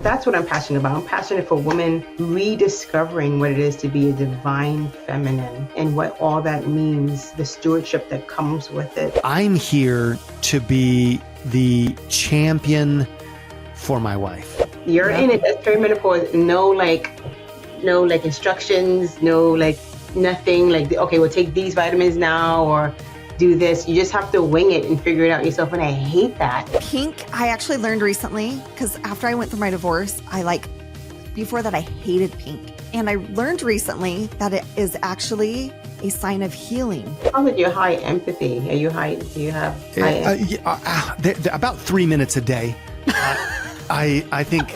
That's what I'm passionate about. I'm passionate for women rediscovering what it is to be a divine feminine and what all that means, the stewardship that comes with it. I'm here to be the champion for my wife. You're in it. That's perimenopause. No instructions, nothing like, okay, we'll take these vitamins now or do this. You just have to wing it and figure it out yourself. And I hate that. Pink, I actually learned recently, because after I went through my divorce, before that I hated pink. And I learned recently that it is actually a sign of healing. How about your high empathy? Do you have high empathy? About 3 minutes a day. I think.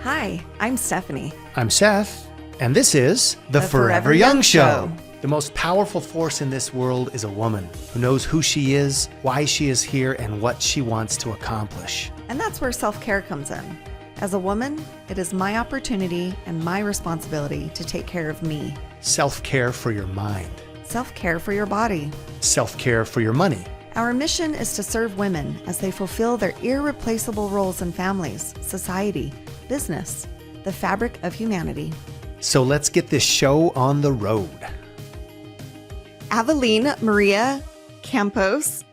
Hi, I'm Stephanie. I'm Seth, and this is The Forever Young Show. The most powerful force in this world is a woman who knows who she is, why she is here, and what she wants to accomplish. And that's where self-care comes in. As a woman, it is my opportunity and my responsibility to take care of me. Self-care for your mind. Self-care for your body. Self-care for your money. Our mission is to serve women as they fulfill their irreplaceable roles in families, society, business, the fabric of humanity. So let's get this show on the road. Avellene Maria Campos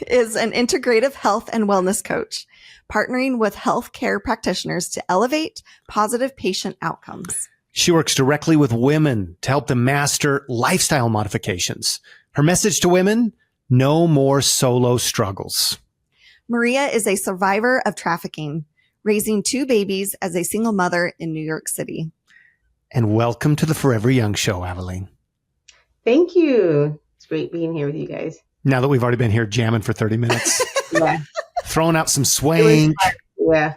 is an integrative health and wellness coach, partnering with healthcare practitioners to elevate positive patient outcomes. She works directly with women to help them master lifestyle modifications. Her message to women: no more solo struggles. Maria is a survivor of trafficking, raising 2 babies as a single mother in New York City. And welcome to the Forever Young Show, Avellene. Thank you. It's great being here with you guys. Now that we've already been here jamming for 30 minutes. Yeah. Throwing out some swank. Yeah.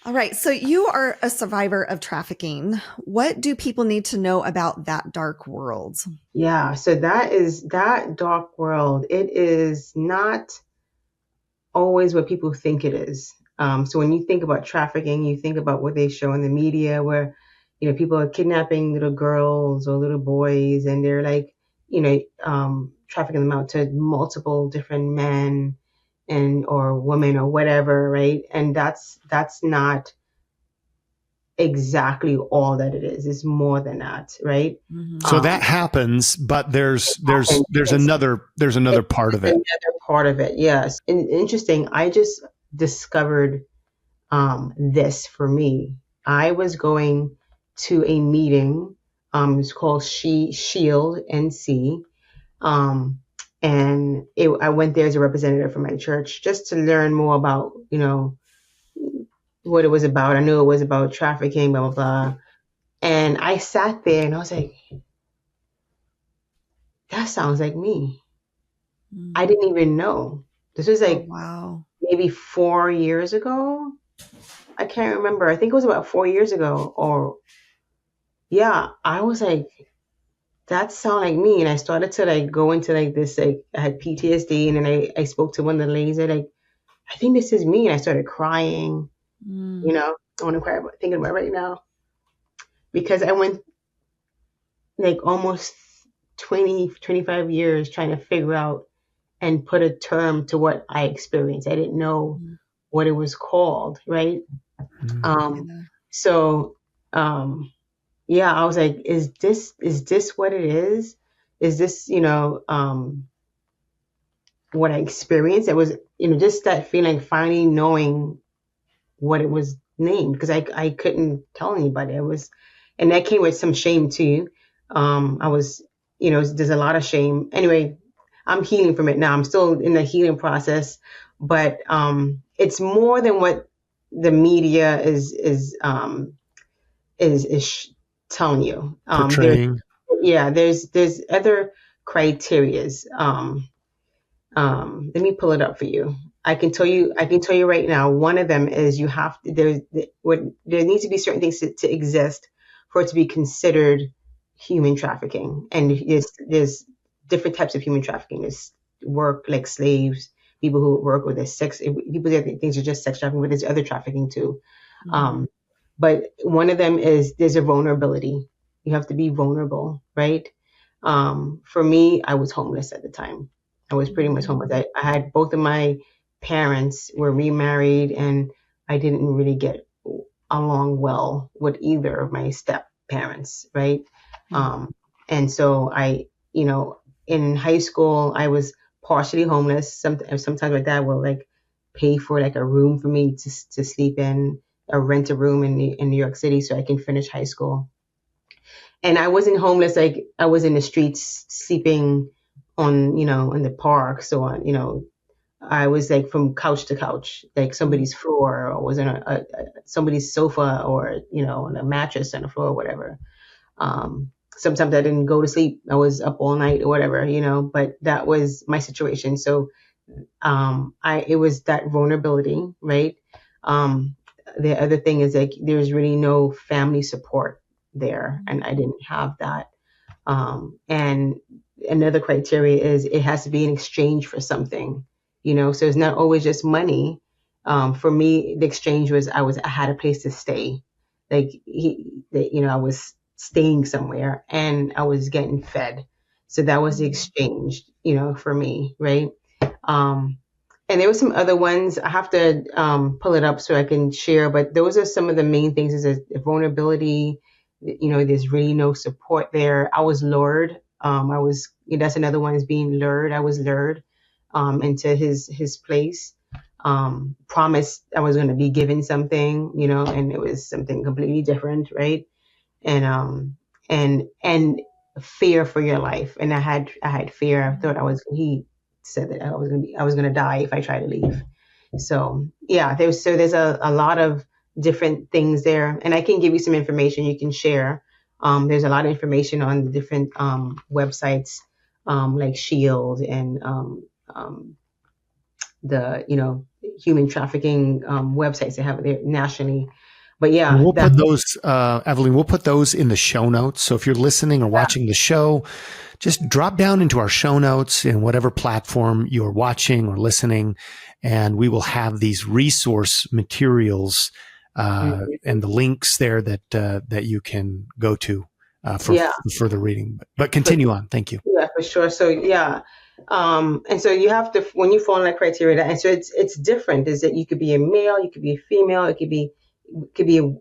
All right. So you are a survivor of trafficking. What do people need to know about that dark world? Yeah. So that dark world. It is not always what people think it is. So when you think about trafficking, you think about what they show in the media where, people are kidnapping little girls or little boys and they're trafficking them out to multiple different men or women or whatever, right? And that's not exactly all that it is. It's more than that, right? Mm-hmm. So that happens, but there's another part of it. Another part of it, yes. And interesting, I just discovered this for me. I was going to a meeting. It's called Shield NC. And I went there as a representative from my church just to learn more about, what it was about. I knew it was about trafficking, blah, blah, blah. And I sat there and I was like, that sounds like me. Mm-hmm. I didn't even know. This was maybe 4 years ago. I can't remember. I think it was about 4 years ago I was like, that sounds like me. And I started to go into this, I had PTSD. And then I spoke to one of the ladies that I think this is me. And I started crying, I want to cry thinking about it right now because I went almost 20, 25 years trying to figure out and put a term to what I experienced. I didn't know what it was called. Right. I was like, is this what it is? Is this, what I experienced? It was, just that feeling, finally knowing what it was named, because I couldn't tell anybody. And that came with some shame too. I was, there's a lot of shame. Anyway, I'm healing from it now. I'm still in the healing process, but it's more than what the media is telling you. Portraying. There's other criterias. Let me pull it up for you. I can tell you right now. One of them is there needs to be certain things to exist for it to be considered human trafficking. And there's different types of human trafficking. There's work like slaves, people who work with sex, people that things are just sex trafficking, but there's other trafficking too. Mm-hmm. But one of them is there's a vulnerability. You have to be vulnerable, right? For me, I was homeless at the time. I was pretty much homeless. I had both of my parents were remarried, and I didn't really get along well with either of my step parents, right? And so in high school, I was partially homeless. Sometimes my dad will like pay for like a room for me to sleep in, or rent a room in New York City so I can finish high school. And I wasn't homeless, like I was in the streets sleeping on, in the park. So on, I was like from couch to couch, like somebody's floor, or was on somebody's sofa, or, on a mattress on the floor, or whatever. Sometimes I didn't go to sleep. I was up all night or whatever, but that was my situation. So, it was that vulnerability, right? The other thing is like, there's really no family support there, and I didn't have that. And another criteria is it has to be in exchange for something, so it's not always just money. For me, the exchange was I had a place to stay. Like I was staying somewhere and I was getting fed. So that was the exchange, for me, right? And there were some other ones. I have to pull it up so I can share, but those are some of the main things: is a vulnerability. There's really no support there. I was lured. That's another one, is being lured. I was lured into his place. Promised I was going to be given something, and it was something completely different, right? And fear for your life. And I had fear. I thought he said that I was going to die if I tried to leave. So yeah, there's a lot of different things there, and I can give you some information you can share. There's a lot of information on the different websites, like Shield and the human trafficking websites they have there nationally. But yeah, and we'll put those, Avellene, we'll put those in the show notes. So if you're listening or watching the show, just drop down into our show notes in whatever platform you're watching or listening, and we will have these resource materials and the links there that you can go to for further reading. But continue on. Thank you. Yeah, for sure. So yeah. And so you have to, when you fall in that criteria, and so it's different, is that you could be a male, you could be a female, it could be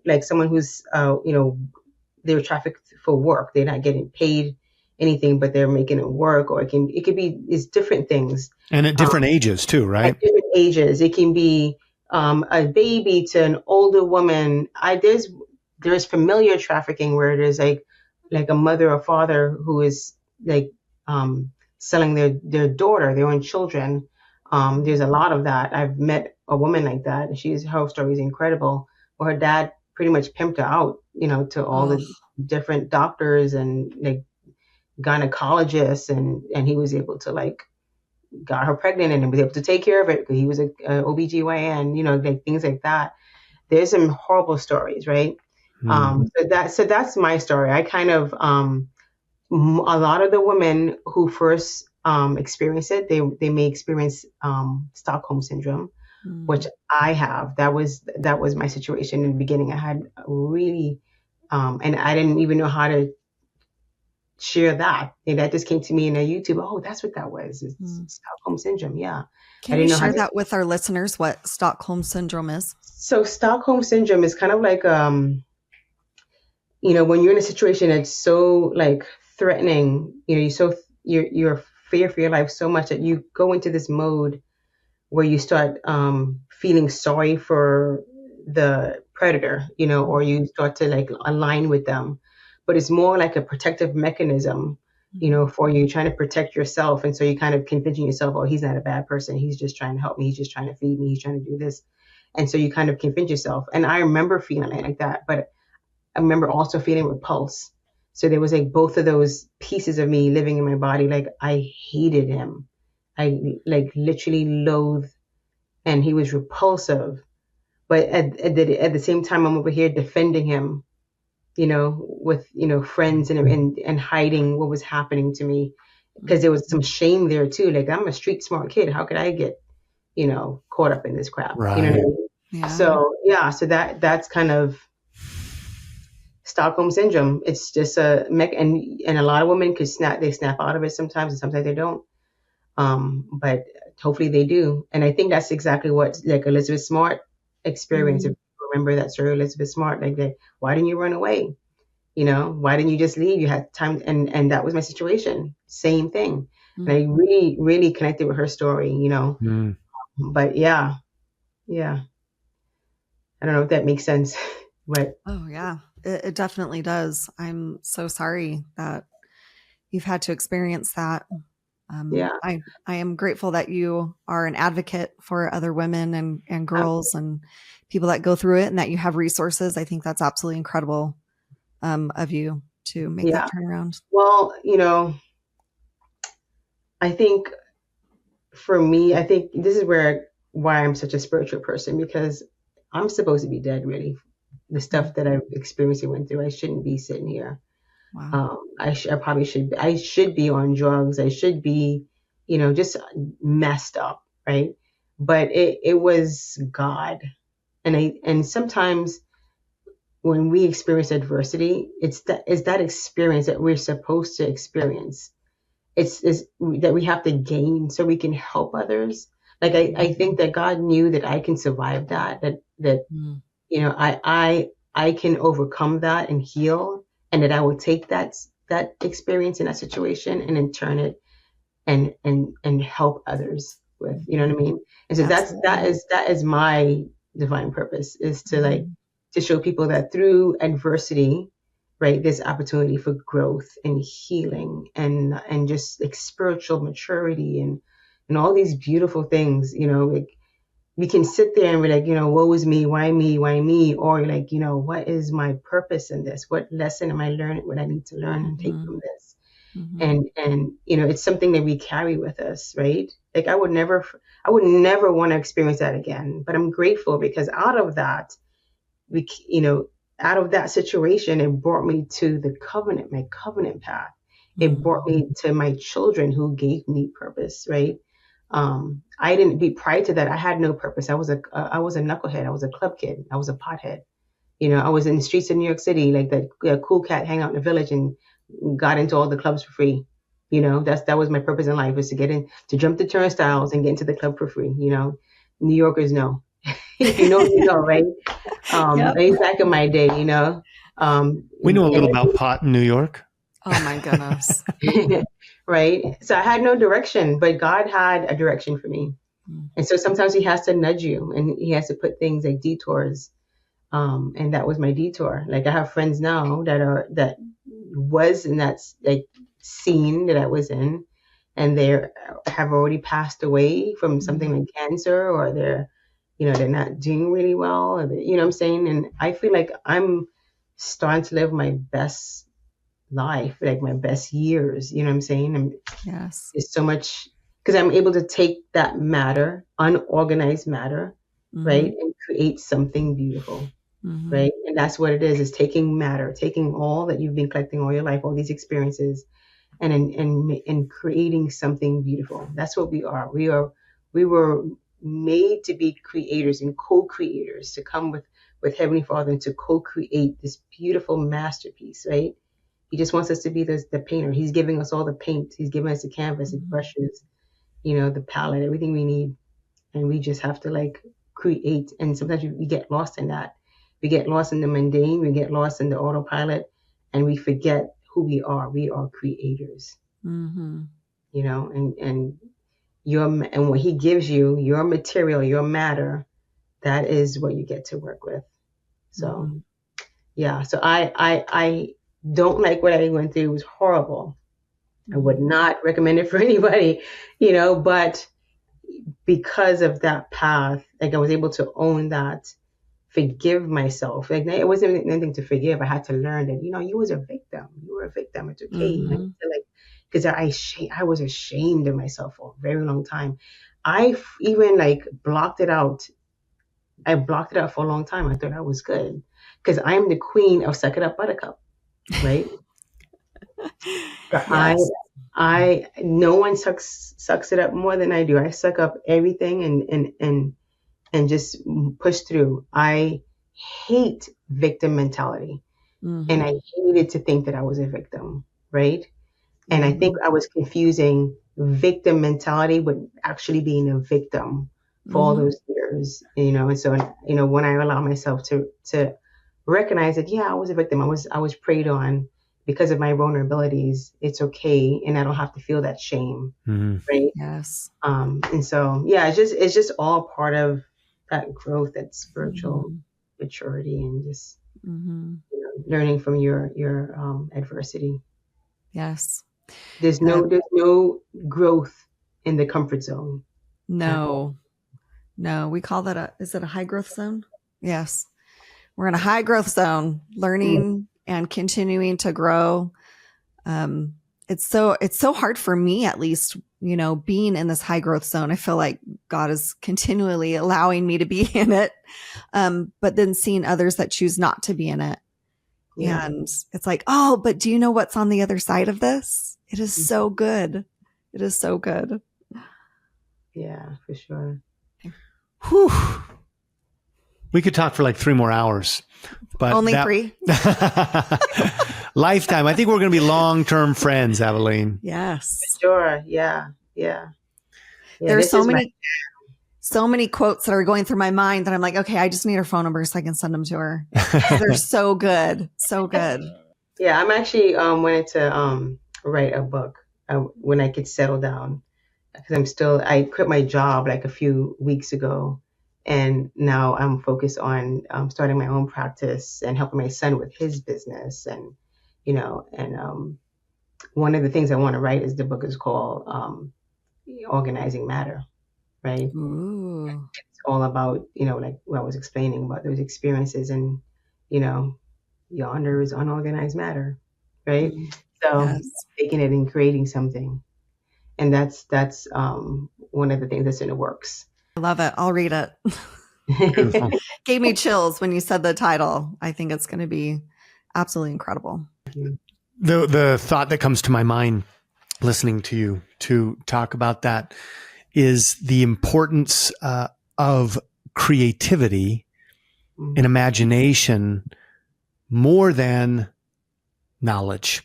like someone who's, they were trafficked for work. They're not getting paid anything, but they're making it work, or it could be, it's different things. And at different ages too, right? At different ages. It can be, a baby to an older woman. There's familiar trafficking where there's like a mother or father who is like, selling their daughter, their own children. There's a lot of that. I've met a woman like that, and her story is incredible. But her dad pretty much pimped her out, to all the different doctors and like gynecologists, and he was able to like got her pregnant and was able to take care of it because he was a OBGYN, like things like that. There's some horrible stories, right? So that's my story. I kind of a lot of the women who first experience it, they may experience Stockholm syndrome, which I have. That was my situation in the beginning. I had really, and I didn't even know how to share that. And that just came to me in a YouTube. Oh, that's what that was. It's Stockholm syndrome. Yeah. Can you share that with our listeners, what Stockholm syndrome is? So Stockholm syndrome is kind of like, when you're in a situation that's so like threatening, you're fear for your life so much that you go into this mode where you start feeling sorry for the predator, or you start to like align with them. But it's more like a protective mechanism, for you trying to protect yourself. And so you kind of convincing yourself, oh, he's not a bad person. He's just trying to help me. He's just trying to feed me. He's trying to do this. And so you kind of convince yourself. And I remember feeling like that, but I remember also feeling repulse. So there was like both of those pieces of me living in my body. Like I hated him. I like literally loathed, and he was repulsive. But at the same time, I'm over here defending him, with, friends and hiding what was happening to me, because there was some shame there too. Like, I'm a street smart kid. How could I get, caught up in this crap? Right. You know what I mean? Yeah. So that's kind of Stockholm syndrome. It's just and a lot of women they snap out of it sometimes, and sometimes they don't. But hopefully they do. And I think that's exactly what like Elizabeth Smart experienced. If you remember that story, Elizabeth Smart, like that, why didn't you run away? Why didn't you just leave? You had time, and that was my situation. Same thing. And I really, really connected with her story, But yeah. I don't know if that makes sense, but oh yeah, it definitely does. I'm so sorry that you've had to experience that. yeah, I am grateful that you are an advocate for other women and girls and people that go through it, and that you have resources. I think that's absolutely incredible of you to make that turnaround. Well, I think for me, I think this is why I'm such a spiritual person, because I'm supposed to be dead, really. The stuff that I've experienced and went through, I shouldn't be sitting here. Wow. I probably should. I should be on drugs. I should be, just messed up, right? But it was God, and sometimes when we experience adversity, it's that experience that we're supposed to experience. It's that we have to gain so we can help others. Like I think that God knew that I can survive that I can overcome that and heal, and that I will take that experience in that situation and then turn it and help others with, you know what I mean? And so that is my divine purpose, is to to show people that through adversity, right, there's opportunity for growth and healing and just like spiritual maturity and all these beautiful things, like we can sit there and be like, woe is me, why me, why me? Or you're like, what is my purpose in this? What lesson am I learning? What I need to learn and take from this? And it's something that we carry with us, right? Like I would never want to experience that again. But I'm grateful because out of that situation, it brought me to my covenant path. It brought me to my children who gave me purpose, right? I didn't be prior to that. I had no purpose. I was a knucklehead. I was a club kid. I was a pothead. I was in the streets of New York City, like that cool cat, hang out in the village, and got into all the clubs for free. That was my purpose in life, was to jump the turnstiles and get into the club for free. New Yorkers know. If you know, right? At least back in my day, we know a little about pot in New York. Oh my goodness. Right. So I had no direction, but God had a direction for me. And so sometimes he has to nudge you, and he has to put things like detours. And that was my detour. Like I have friends now that was in that like scene that I was in, and they have already passed away from something like cancer, or they're not doing really well, or what I'm saying? And I feel like I'm starting to live my best life, like my best years, you know what I'm saying? Yes. It's so much, because I'm able to take that matter, unorganized matter, right, and create something beautiful, right? And that's what it is taking matter, taking all that you've been collecting all your life, all these experiences, and creating something beautiful. That's what we are. We were made to be creators and co-creators, to come with Heavenly Father and to co-create this beautiful masterpiece, right? He just wants us to be the painter. He's giving us all the paint. He's giving us the canvas, the brushes, the palette, everything we need. And we just have to like create. And sometimes we get lost in that. We get lost in the mundane. We get lost in the autopilot, and we forget who we are. We are creators, and what he gives you, your material, your matter, that is what you get to work with. So, so I don't like what I went through. It was horrible. I would not recommend it for anybody, but because of that path, like I was able to own that, forgive myself. Like it wasn't anything to forgive. I had to learn that, you was a victim. You were a victim. It's okay. Because I was ashamed of myself for a very long time. I even like blocked it out. I blocked it out for a long time. I thought I was good because I'm the queen of suck it up buttercup, right? But yes. I no one sucks it up more than I do. I suck up everything and just push through. I hate victim mentality. And I hated to think that I was a victim, right? And I think I was confusing victim mentality with actually being a victim for all those years, And so, when I allow myself to recognize that, yeah, I was a victim. I was preyed on because of my vulnerabilities. It's okay, and I don't have to feel that shame, right? Yes. And so, yeah, it's just all part of that growth, that spiritual maturity, and just learning from your adversity. Yes. There's no growth in the comfort zone. No, we call that is it a high growth zone? Yes. We're in a high growth zone, learning and continuing to grow. It's so hard for me, at least, being in this high growth zone. I feel like God is continually allowing me to be in it. But then seeing others that choose not to be in it. Yeah. And it's like, oh, but do you know what's on the other side of this? It is so good. It is so good. Yeah, for sure. Whew. We could talk for like 3 more hours, but only 3. Lifetime. I think we're going to be long-term friends, Avellene. Yes. For sure. Yeah. There's so many quotes that are going through my mind that I'm like, okay, I just need her phone number so I can send them to her. They're so good. So good. Yeah. I'm actually wanted to write a book when I could settle down, because I quit my job like a few weeks ago, and now I'm focused on starting my own practice and helping my son with his business. And, one of the things I want to write is the book is called Organizing Matter, right? Ooh. It's all about, like what I was explaining about those experiences, and, yonder is unorganized matter, right? So taking it and creating something. And that's one of the things that's in the works. I love it. I'll read it. Gave me chills when you said the title. I think it's going to be absolutely incredible. The thought that comes to my mind listening to you to talk about that is the importance of creativity and imagination more than knowledge.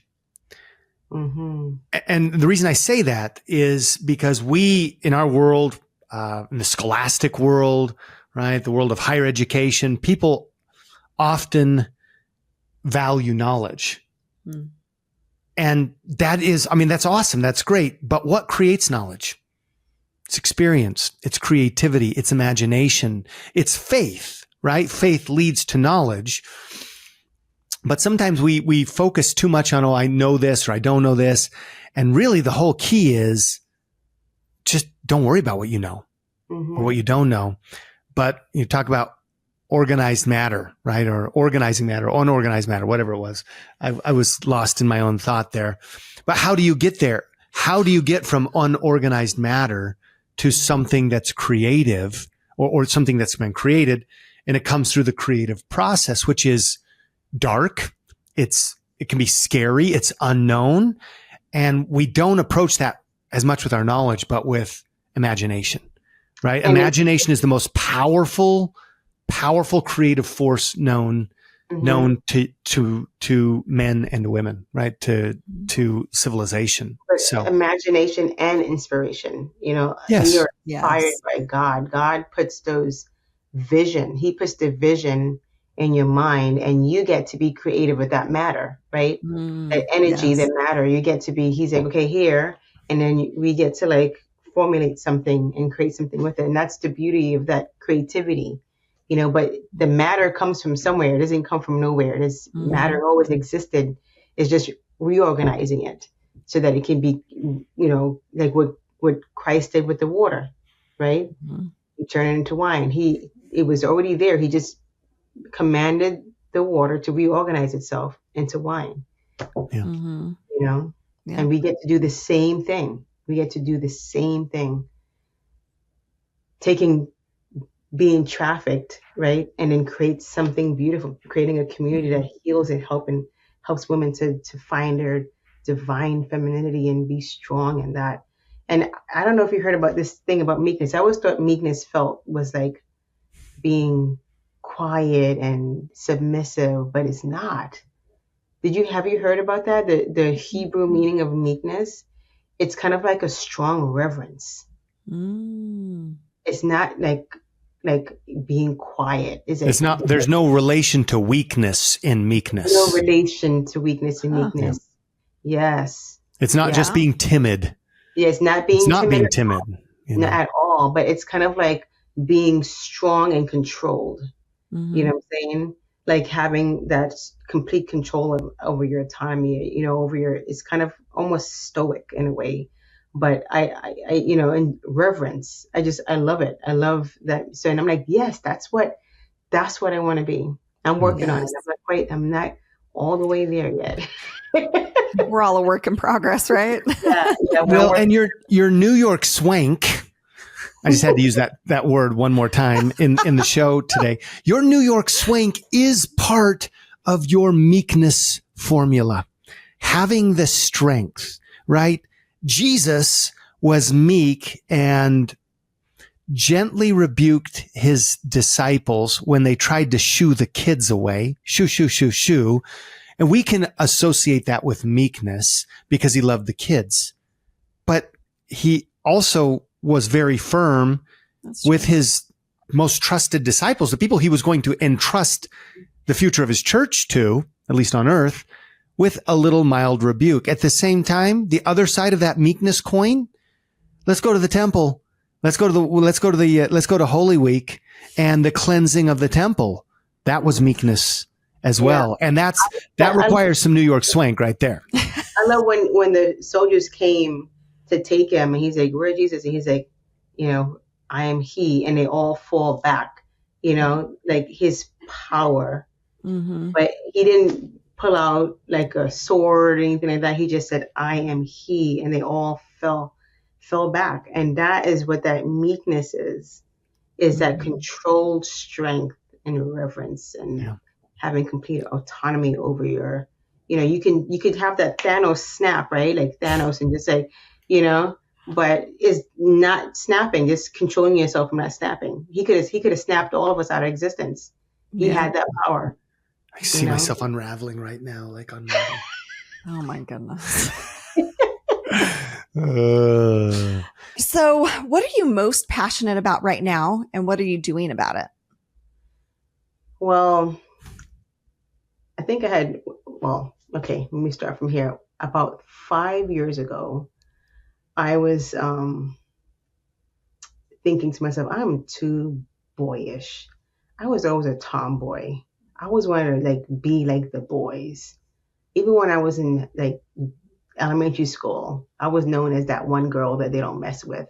And the reason I say that is because we, in our world, in the scholastic world, right, the world of higher education, people often value knowledge. And that is, that's awesome. That's great. But what creates knowledge? It's experience. It's creativity. It's imagination. It's faith, right? Faith leads to knowledge. But sometimes we focus too much on, I know this or I don't know this. And really the whole key is just don't worry about what you know or what you don't know. But you talk about organized matter, right? Or organizing matter, unorganized matter, whatever it was. I was lost in my own thought there. But how do you get there? How do you get from unorganized matter to something that's creative or something that's been created? And it comes through the creative process, which is dark. It can be scary. It's unknown. And we don't approach that as much with our knowledge, but with imagination, right? And imagination is the most powerful creative force known to men and women, right? To civilization. So imagination and inspiration, yes. We are inspired by God. God puts those vision. He puts the vision in your mind, and you get to be creative with that matter, right? That energy, that matter, you get to be, he's like, okay, here. And then we get to like formulate something and create something with it. And that's the beauty of that creativity. But the matter comes from somewhere. It doesn't come from nowhere. This matter always existed. It's just reorganizing it so that it can be, like what Christ did with the water, right? He turned it into wine. It was already there. He just commanded the water to reorganize itself into wine. Yeah. And we get to do the same thing. Being trafficked, right? And then create something beautiful, creating a community that heals and helps women to find their divine femininity and be strong in that. And I don't know if you heard about this thing about meekness. I always thought meekness was like being quiet and submissive, but it's not. Have you heard about that? The Hebrew meaning of meekness? It's kind of like a strong reverence. It's not like being quiet. It's not. There's no relation to weakness in meekness. No relation to weakness in meekness. Yes. It's not just being timid. Yeah, it's not being timid. Not at all. But it's kind of like being strong and controlled. You know what I'm saying? Like having that complete control over your autonomy. It's kind of almost stoic in a way. But I in reverence, I love it. I love that. So, and I'm like, yes, that's what I want to be. I'm working on it. I'm not all the way there yet. We're all a work in progress, right? Yeah, well, and your New York swank, I just had to use that word one more time in the show today. Your New York swank is part of your meekness formula. Having the strength, right? Jesus was meek and gently rebuked his disciples when they tried to shoo the kids away. Shoo, shoo, shoo, shoo. And we can associate that with meekness because he loved the kids. But he also was very firm with his most trusted disciples, the people he was going to entrust the future of his church to, at least on earth, with a little mild rebuke. At the same time, the other side of that meekness coin, let's go to the temple. Let's go to Holy Week and the cleansing of the temple. That was meekness as well. And that requires some New York swank right there. I love when the soldiers came to take him and he's like, "Where is Jesus?" And he's like, "I am he." And they all fall back, like his power. But he didn't pull out like a sword or anything like that. He just said, "I am he." And they all fell back. And that is what that meekness is that controlled strength and reverence and having complete autonomy over your, you could have that Thanos snap, right? Like Thanos and just say, but it's not snapping, just controlling yourself from not snapping. He could have snapped all of us out of existence. He had that power. I see myself unraveling right now, like unraveling. Oh my goodness. So what are you most passionate about right now and what are you doing about it? Well, I think let me start from here. About 5 years ago, I was thinking to myself, I'm too boyish. I was always a tomboy. I always wanted to be like the boys. Even when I was in elementary school, I was known as that one girl that they don't mess with.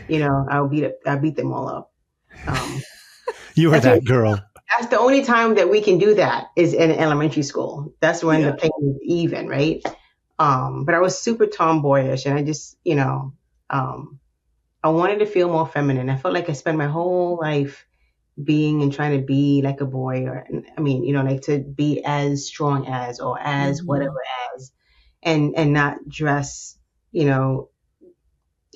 I beat them all up. You were that girl. That's the only time that we can do that is in elementary school. That's when the playing is even, right? But I was super tomboyish, and I just, I wanted to feel more feminine. I felt like I spent my whole life being and trying to be like a boy, to be as strong as or as whatever as, and not dress,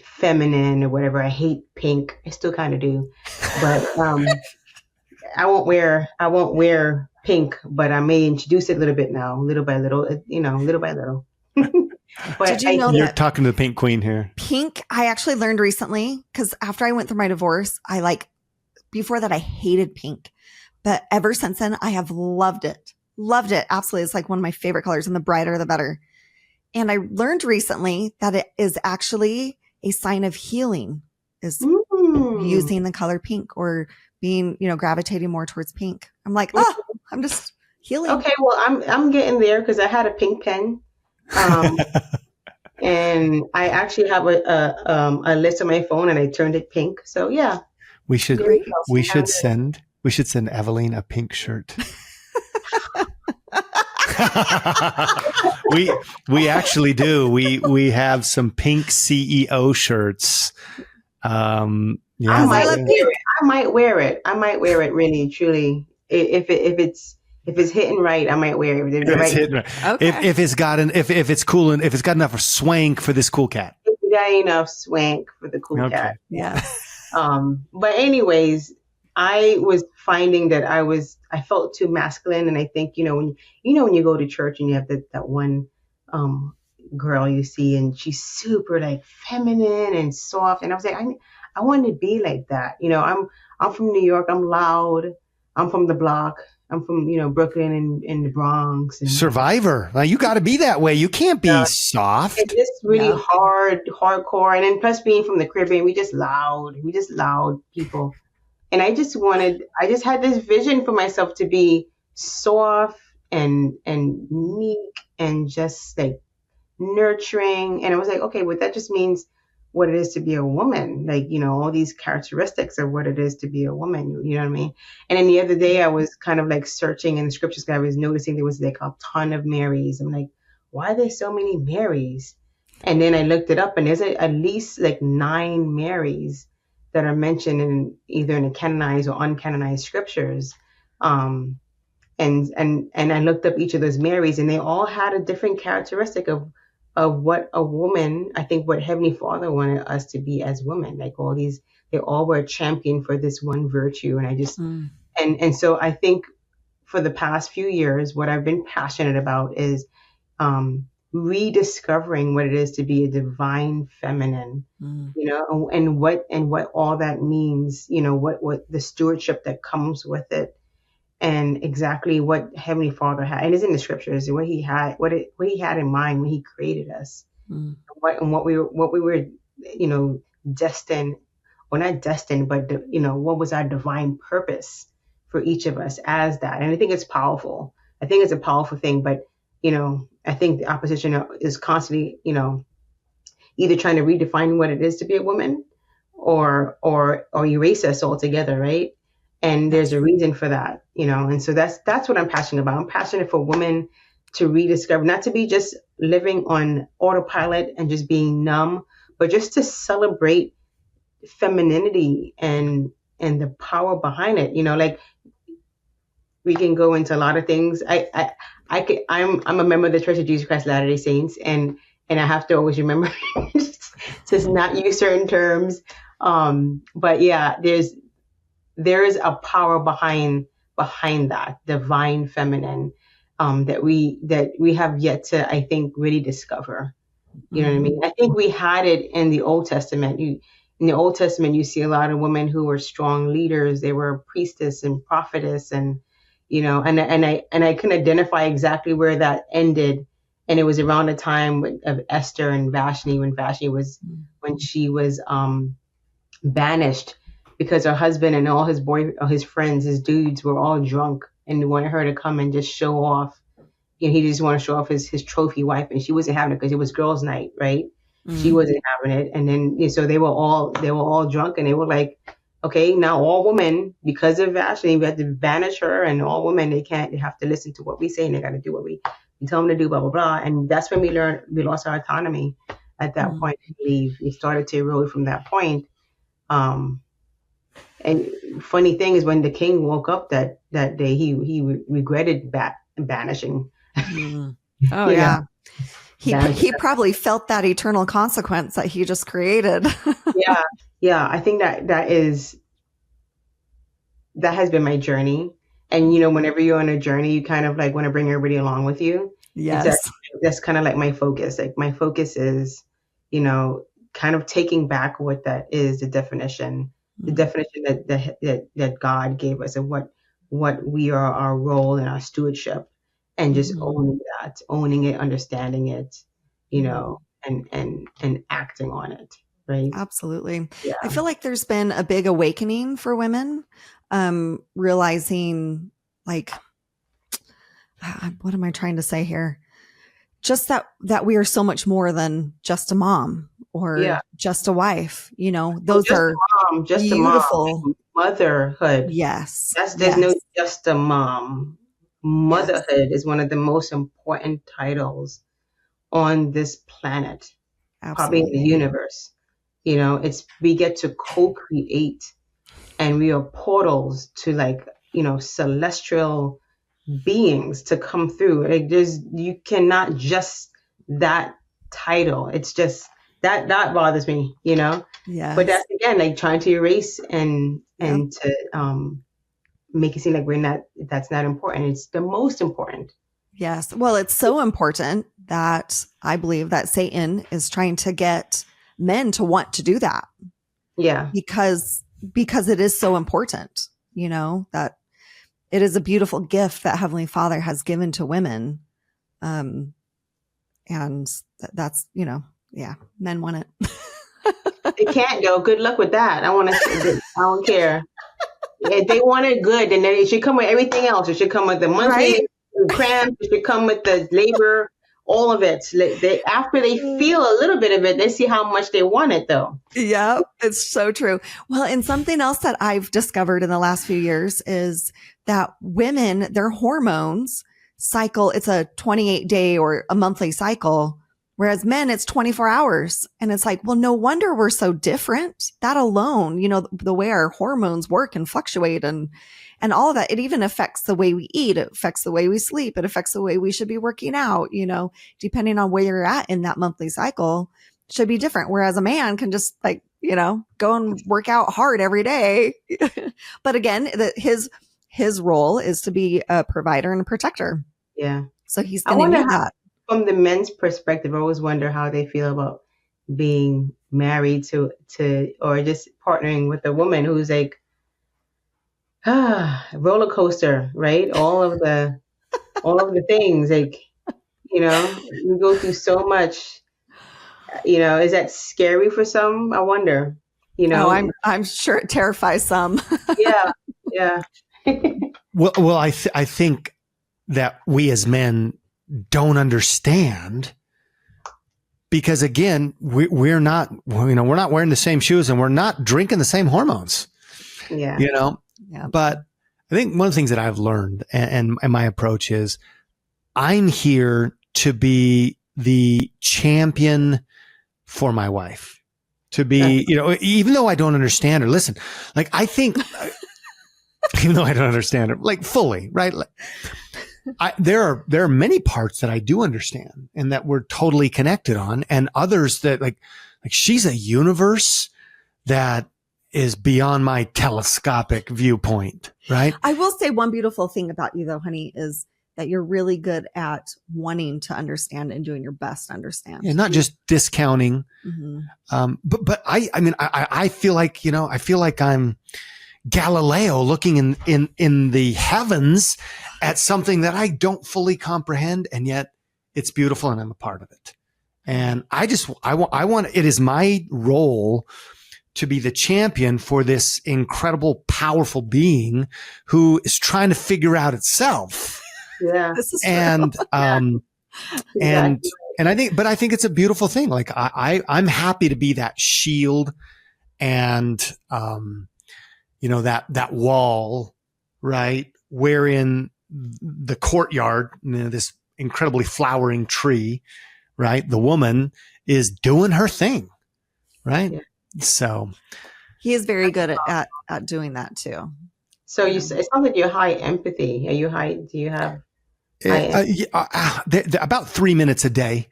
feminine or whatever. I hate pink. I still kind of do, but I won't wear pink, but I may introduce it a little bit now, little by little, little by little. But did you know you're talking to the pink queen here? Pink, I actually learned recently because after I went through my divorce, before that I hated pink, but ever since then I have loved it. Loved it. Absolutely. It's like one of my favorite colors, and the brighter, the better. And I learned recently that it is actually a sign of healing is using the color pink or being, gravitating more towards pink. I'm like, I'm just healing. Okay. Well, I'm getting there because I had a pink pen. And I actually have a list on my phone and I turned it pink. So yeah. We should send Avellene a pink shirt. we actually do. We have some pink CEO shirts. I might wear it. Really, truly. If it's hitting right, I might wear it. Okay. If it's cool and if it's got enough swank for this cool cat. If you got enough swank for the cool cat. Yeah. But anyways, I was finding that I felt too masculine. And I think, when you go to church and you have that one um, girl you see, and she's super like feminine and soft. And I was like, I want to be like that. I'm from New York. I'm loud. I'm from the block. I'm from, Brooklyn and the Bronx. And Survivor. Well, you got to be that way. You can't be soft. it's just really hardcore. And then plus being from the Caribbean, we just loud people. And I just had this vision for myself to be soft and meek and just like nurturing. And I was like, okay, well, that just means what it is to be a woman. Like, all these characteristics of what it is to be a woman. You know what I mean? And then the other day I was kind of like searching in the scriptures, I was noticing there was like a ton of Marys. I'm like, why are there so many Marys? And then I looked it up, and there's at least like 9 Marys that are mentioned in either in the canonized or uncanonized scriptures. And I looked up each of those Marys, and they all had a different characteristic of what a woman, I think what Heavenly Father wanted us to be as women. Like all these, they all were a champion for this one virtue. And I just, and so I think for the past few years, what I've been passionate about is rediscovering what it is to be a divine feminine, and what all that means, what the stewardship that comes with it, and exactly what Heavenly Father had, and it's in the scriptures, what he had in mind when he created us, and what we were, destined, or not destined, but what was our divine purpose for each of us as that. And I think it's powerful. I think it's a powerful thing, but I think the opposition is constantly, either trying to redefine what it is to be a woman, or erase us altogether, right? And there's a reason for that, and so that's what I'm passionate about. I'm passionate for women to rediscover, not to be just living on autopilot and just being numb, but just to celebrate femininity and the power behind it. Like we can go into a lot of things. I'm a member of the Church of Jesus Christ of Latter-day Saints, and I have to always remember to not use certain terms. But yeah, there is a power behind that divine feminine, that we have yet to, I think, really discover. You know what I mean? I think we had it in the Old Testament. In the Old Testament, you see a lot of women who were strong leaders. They were priestess and prophetess, and and I can identify exactly where that ended. And it was around the time of Esther and Vashti, when she was banished because her husband and all his friends, his dudes, were all drunk and wanted her to come and just show off. He just wanted to show off his trophy wife, and she wasn't having it because it was girls' night, right? She wasn't having it, and then so they were all drunk, and they were like, okay, now all women, because of Vashti, we had to banish her, and all women, they have to listen to what we say, and they got to do what we tell them to do, blah blah blah. And that's when we lost our autonomy at that point. I believe we started to erode from that point. And funny thing is, when the king woke up that day, he regretted banishing. Oh yeah. He probably felt that eternal consequence that he just created. Yeah. I think that has been my journey. And whenever you're on a journey, you kind of like want to bring everybody along with you. Yes. That's kind of like my focus. Like my focus is, kind of taking back what that is, the definition that God gave us, of what we are, our role and our stewardship, and just owning it, understanding it, and acting on it. Right. Absolutely. Yeah. I feel like there's been a big awakening for women, realizing, like, what am I trying to say here? Just that we are so much more than just a mom or just a wife. Those are just beautiful. A mom. Motherhood. Yes. There's no just a mom. Motherhood is one of the most important titles on this planet, probably in the universe. We get to co-create, and we are portals to celestial beings to come through. You cannot just that title. It's just that bothers me, Yes. But that's again like trying to erase and to make it seem like that's not important. It's the most important. Yes. Well, it's so important that I believe that Satan is trying to get men to want to do that. Yeah. Because it is so important, that it is a beautiful gift that Heavenly Father has given to women. And that's, men want it. They can't go. Good luck with that. I don't care. If they want it good, then it should come with everything else. It should come with the monthly cramps. It should come with the labor, all of it. After they feel a little bit of it, they see how much they want it, though. Yeah, it's so true. Well, and something else that I've discovered in the last few years is that women, their hormones cycle, it's a 28-day or a monthly cycle, whereas men, it's 24 hours. And it's like, well, no wonder we're so different. That alone, the way our hormones work and fluctuate and all of that, it even affects the way we eat. It affects the way we sleep. It affects the way we should be working out, depending on where you're at in that monthly cycle should be different. Whereas a man can just go and work out hard every day. But again, his role is to be a provider and a protector. Yeah. So he's going to do that. From the men's perspective, I always wonder how they feel about being married to or just partnering with a woman who's like roller coaster, right? All of the things, like, we go through so much. Is that scary for some? I wonder. I'm sure it terrifies some. Yeah. Well, I think that we as men don't understand, because again, we're not wearing the same shoes and we're not drinking the same hormones. Yeah. Yeah. But I think one of the things that I've learned and my approach is I'm here to be the champion for my wife, to be, even though I don't understand her, listen, like I think, even though I don't understand her, like fully, right? Like, there are many parts that I do understand and that we're totally connected on, and others that like she's a universe that is beyond my telescopic viewpoint, right? I will say one beautiful thing about you though, honey, is that you're really good at wanting to understand and doing your best to understand. And not just discounting. Mm-hmm. But I feel like, I feel like I'm Galileo looking in the heavens at something that I don't fully comprehend, and yet it's beautiful and I'm a part of it. And I want, it is my role to be the champion for this incredible, powerful being who is trying to figure out itself. Yeah. This is true. And, Exactly. and I think it's a beautiful thing. Like I'm happy to be that shield and, that wall, right? Wherein the courtyard, this incredibly flowering tree, right? The woman is doing her thing, right? Yeah. So he is very good at doing that too. So it sounds like you're high empathy. Are you high? Do you have? About 3 minutes a day.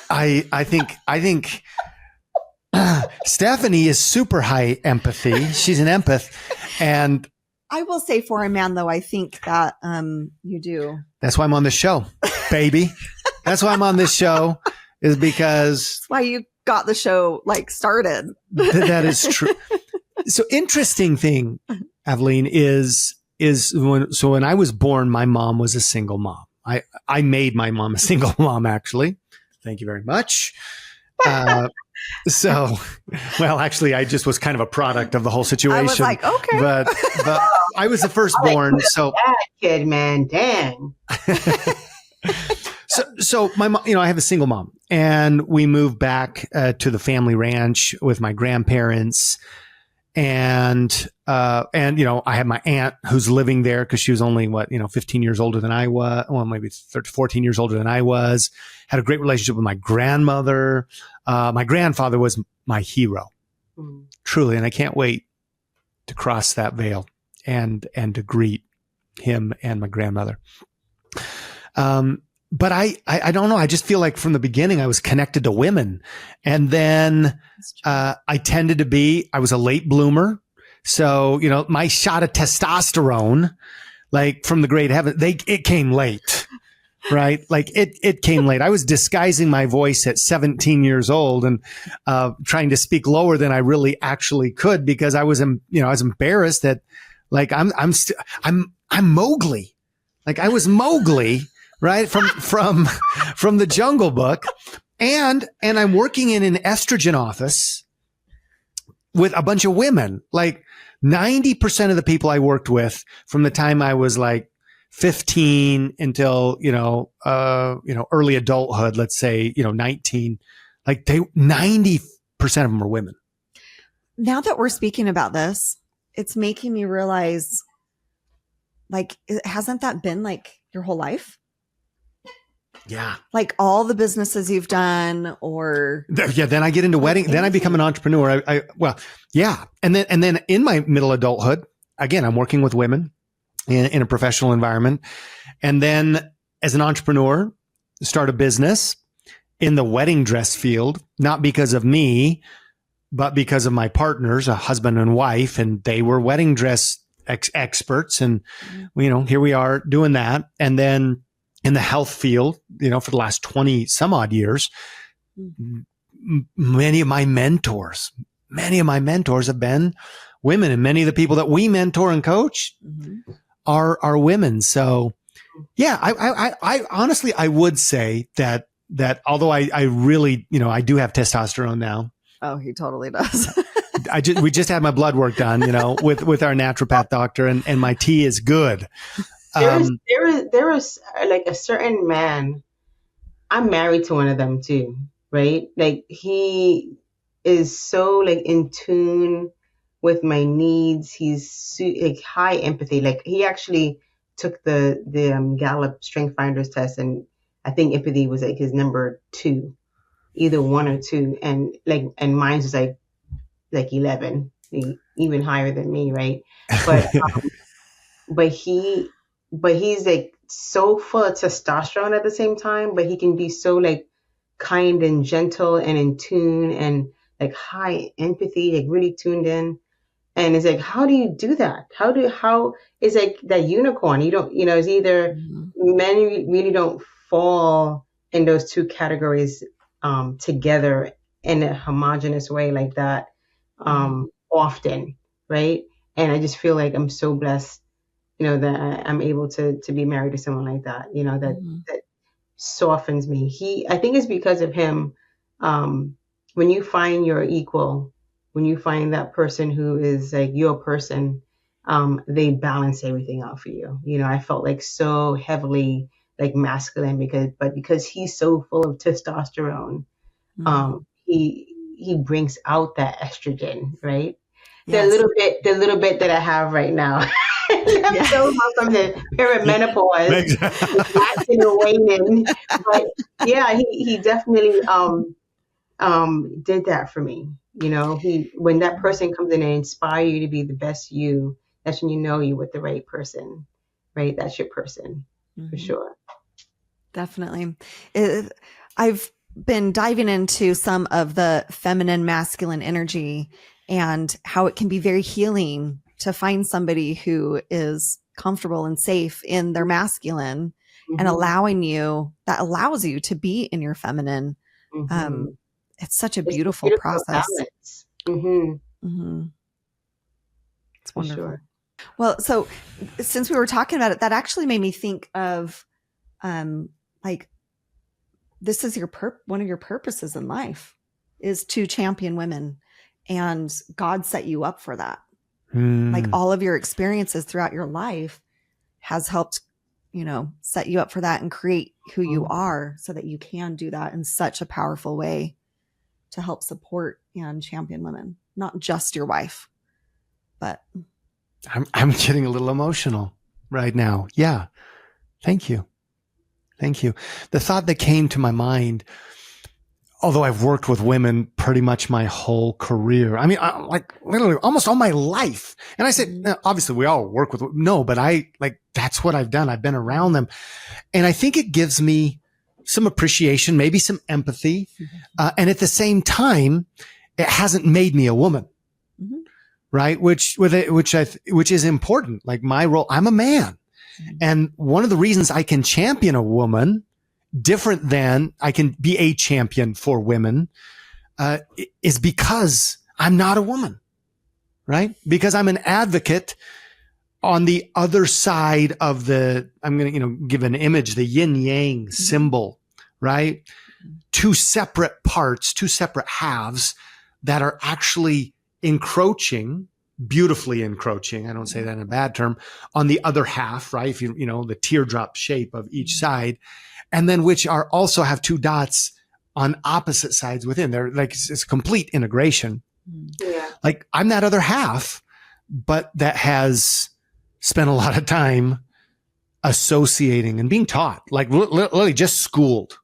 I think Stephanie is super high empathy. She's an empath, and I will say for a man though, I think that you do. That's why I'm on this show, baby. That's why I'm on this show, is because that's why you got the show started. That is true. So interesting thing, Avellene, is when I was born, my mom was a single mom. I made my mom a single mom, actually. Thank you very much. Actually, I just was kind of a product of the whole situation. I was like, okay. But I was the firstborn. So that kid, man, dang. So my mom, I have a single mom, and we moved back to the family ranch with my grandparents. And I had my aunt who's living there because she was only 15 years older than I was. Well, maybe 14 years older than I was. Had a great relationship with my grandmother. My grandfather was my hero, truly. And I can't wait to cross that veil and to greet him and my grandmother. but I don't know. I just feel like from the beginning I was connected to women, and then I was a late bloomer. So, my shot of testosterone, like from the great heaven, it came late, right? Like it came late. I was disguising my voice at 17 years old and trying to speak lower than I really actually could, because I was embarrassed that, like, I'm Mowgli. Like, I was Mowgli, right? From the Jungle Book. And I'm working in an estrogen office with a bunch of women. Like 90% of the people I worked with from the time I was like 15 until, early adulthood, let's say, 19, like 90% of them were women. Now that we're speaking about this, it's making me realize, like, hasn't that been like your whole life? Yeah. Like all the businesses you've done, or then I get into wedding. Then I become an entrepreneur. Yeah. And then in my middle adulthood, again, I'm working with women in a professional environment. And then as an entrepreneur, start a business in the wedding dress field, not because of me, but because of my partners, a husband and wife, and they were wedding dress experts. And, here we are doing that. And then in the health field, for the last 20 some odd years, many of my mentors have been women, and many of the people that we mentor and coach are women. So yeah, I honestly, I would say that although I really, I do have testosterone now. Oh, he totally does. We just had my blood work done, with our naturopath doctor, and my tea is good. There is like a certain man. I'm married to one of them too, right? Like, he is so like in tune with my needs. He's like high empathy. Like, he actually took the Gallup Strength Finders test, and I think empathy was like his number 2, either 1 or 2, and mine's was like 11, even higher than me, right? But he's like so full of testosterone at the same time, but he can be so like kind and gentle and in tune and like high empathy, like really tuned in. And it's like, how do you do that? How is like that unicorn? You don't, it's either men really don't fall in those two categories together in a homogenous way like that often, right? And I just feel like I'm so blessed, that I'm able to be married to someone like that, that softens me. I think it's because of him. When you find your equal, when you find that person who is like your person, they balance everything out for you. I felt like so heavily like masculine because he's so full of testosterone. He brings out that estrogen, right? Yes. The little bit that I have right now. I'm so from the perimenopause, waxing and waning. But yeah, he definitely did that for me. When that person comes in and inspire you to be the best you, that's when you know you're with the right person, right? That's your person for sure. Definitely. I've been diving into some of the feminine masculine energy and how it can be very healing to find somebody who is comfortable and safe in their masculine and that allows you to be in your feminine. It's such a beautiful process. It's wonderful. Sure. Well, so since we were talking about it, that actually made me think of, like, this is one of your purposes in life is to champion women, and God set you up for that. Like all of your experiences throughout your life has helped, set you up for that and create who you are so that you can do that in such a powerful way to help support and champion women, not just your wife, but I'm getting a little emotional right now. Yeah. Thank you. The thought that came to my mind although I've worked with women pretty much my whole career. I mean, like literally almost all my life. And I said, obviously we all work with, no, but that's what I've done. I've been around them. And I think it gives me some appreciation, maybe some empathy. And at the same time, it hasn't made me a woman. Right. Which is important. Like my role, I'm a man. And one of the reasons I can champion a woman different than I can be a champion for women, is because I'm not a woman, right? Because I'm an advocate on the other side of I'm going to, give an image, the yin yang symbol, right? Two separate parts, two separate halves that are actually beautifully encroaching. I don't say that in a bad term, on the other half, right? If the teardrop shape of each side, and then which also have two dots on opposite sides within. They're like, it's complete integration. Yeah. Like I'm that other half, but that has spent a lot of time associating and being taught, like literally just schooled.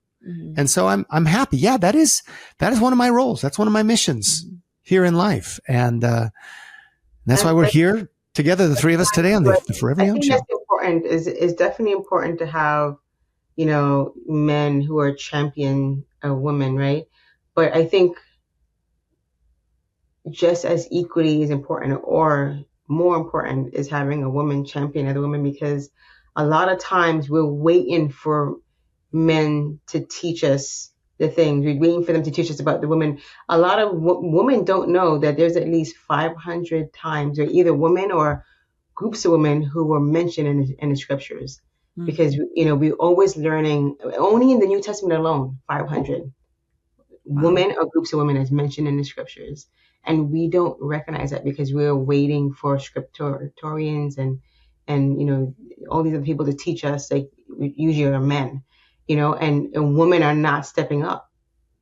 And so I'm happy. Yeah, that is one of my roles. That's one of my missions here in life. And that's why we're here together, the three of us today on the Forever Young Show. That's important. Is definitely important to have, men who are champion a woman, right? But I think just as equally as important or more important is having a woman champion other women, because a lot of times we're waiting for men to teach us the things. We're waiting for them to teach us about the women. A lot of women don't know that there's at least 500 times, or either women or groups of women who were mentioned in the scriptures. Because, we're always learning, only in the New Testament alone, 500 women or groups of women as mentioned in the scriptures. And we don't recognize that because we're waiting for scriptorians and all these other people to teach us, like usually are men, and women are not stepping up,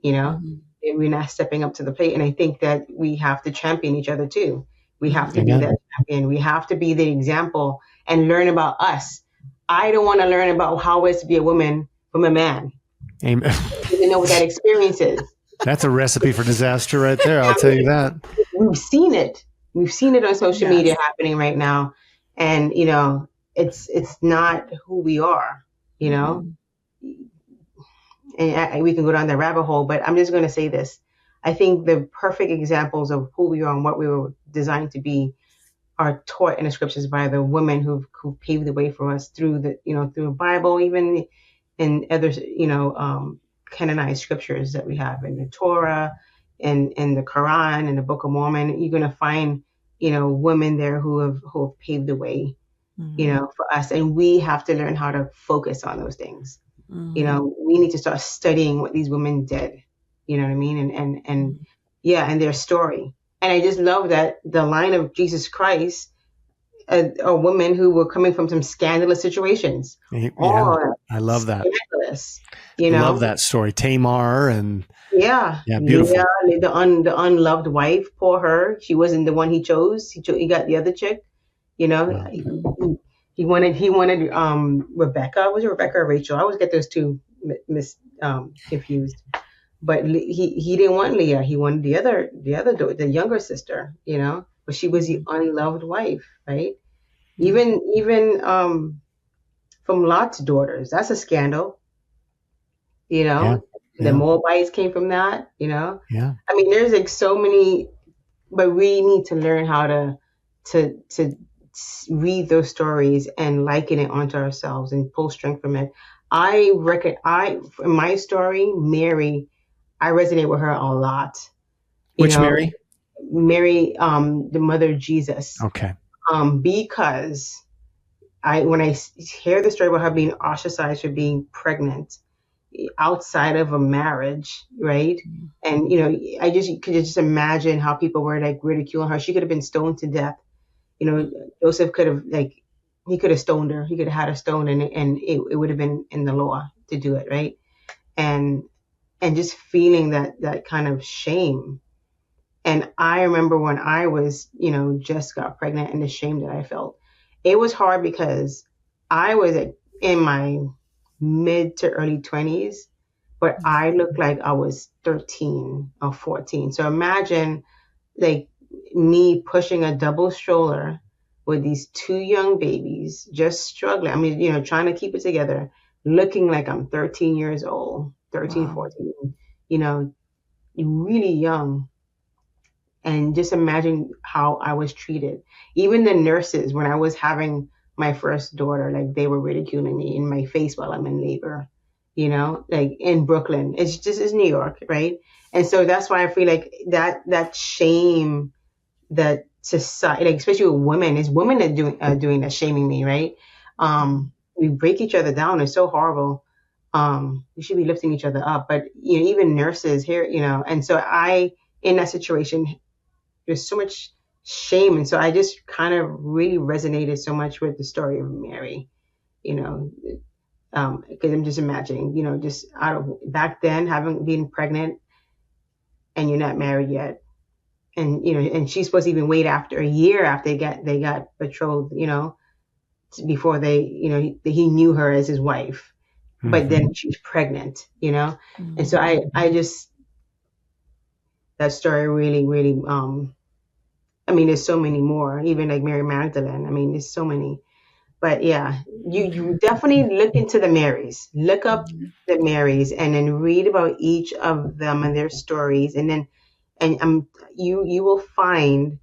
we're not stepping up to the plate. And I think that we have to champion each other too. We have to be that champion. We have to be the example and learn about us. I don't want to learn about how it's to be a woman from a man. Amen. I don't know what that experience is. That's a recipe for disaster right there. I'll tell you that. We've seen it. We've seen it on social media happening right now. And, it's not who we are, And we can go down the rabbit hole, but I'm just going to say this. I think the perfect examples of who we are and what we were designed to be are taught in the scriptures by the women who paved the way for us through through the Bible, even in other, canonized scriptures that we have in the Torah and in the Quran and the Book of Mormon. You're going to find, women there who have paved the way, for us. And we have to learn how to focus on those things. We need to start studying what these women did, you know what I mean? And their story. And I just love that the line of Jesus Christ, a woman who were coming from some scandalous situations. Yeah, I love that. Scandalous, I love that story. Tamar and beautiful. The unloved wife, poor her. She wasn't the one he chose. He got the other chick. He wanted Rebecca. Was it Rebecca or Rachel? I always get those two confused. But he didn't want Leah. He wanted the younger sister, but she was the unloved wife, right? Even from Lot's daughters, that's a scandal, The Moabites came from that, Yeah. I mean, there's like so many, but we need to learn how to read those stories and liken it onto ourselves and pull strength from it. In my story, Mary, I resonate with her a lot. Which Mary? Mary, the mother of Jesus. Okay. Because when I hear the story about her being ostracized for being pregnant outside of a marriage, right? And I could just imagine how people were like ridiculing her. She could have been stoned to death. Joseph could have he could have stoned her. He could have had her stoned, and it would have been in the law to do it, right? And just feeling that kind of shame. And I remember when I was, just got pregnant, and the shame that I felt. It was hard because I was in my mid to early 20s but I looked like I was 13 or 14. So imagine like me pushing a double stroller with these two young babies, just struggling. I mean, trying to keep it together, looking like I'm 13 years old, 13, Wow. 14, really young. And just imagine how I was treated. Even the nurses, when I was having my first daughter, like they were ridiculing me in my face while I'm in labor, like in Brooklyn. It's New York, right? And so that's why I feel like that shame that society, like especially with women, is women that doing that, shaming me, right? We break each other down. It's so horrible. We should be lifting each other up, but even nurses here, and so in that situation, there's so much shame. And so I just kind of really resonated so much with the story of Mary, you know, because I'm just imagining, just out of back then having been pregnant and you're not married yet. And, and she's supposed to even wait after a year after they got betrothed, before he knew her as his wife, but then she's pregnant, and so I just, that story really, really, I mean, there's so many more, even like Mary Magdalene. I mean, there's so many. But yeah, you definitely look into the Marys. Look up the Marys and then read about each of them and their stories. And then you will find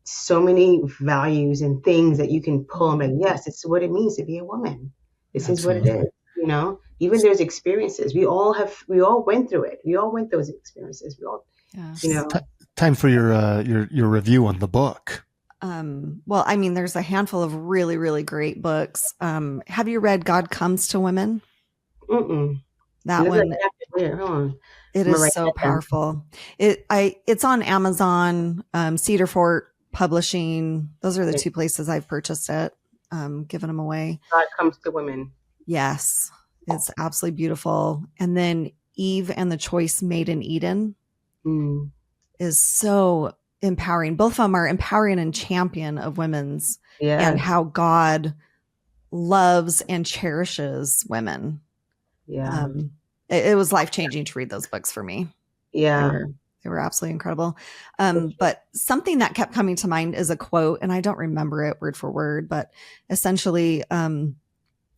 so many values and things that you can pull. I'm like, yes, this is what it means to be a woman. This Absolutely. is what it is. Even there's experiences. We all went through it. We all went through those experiences. We all, Time for your review on the book. Well, I mean, there's a handful of really, really great books. Have you read God Comes to Women? Mm-mm. That one, it is so powerful. It's on Amazon, Cedar Fort Publishing. Those are the two places I've purchased it, given them away. God Comes to Women. Yes, it's absolutely beautiful. And then Eve and the Choice Made in Eden is so empowering. Both of them are empowering and champion of women's and how God loves and cherishes women. Yeah. It was life-changing to read those books for me. Yeah. They were absolutely incredible. But something that kept coming to mind is a quote, and I don't remember it word for word, but essentially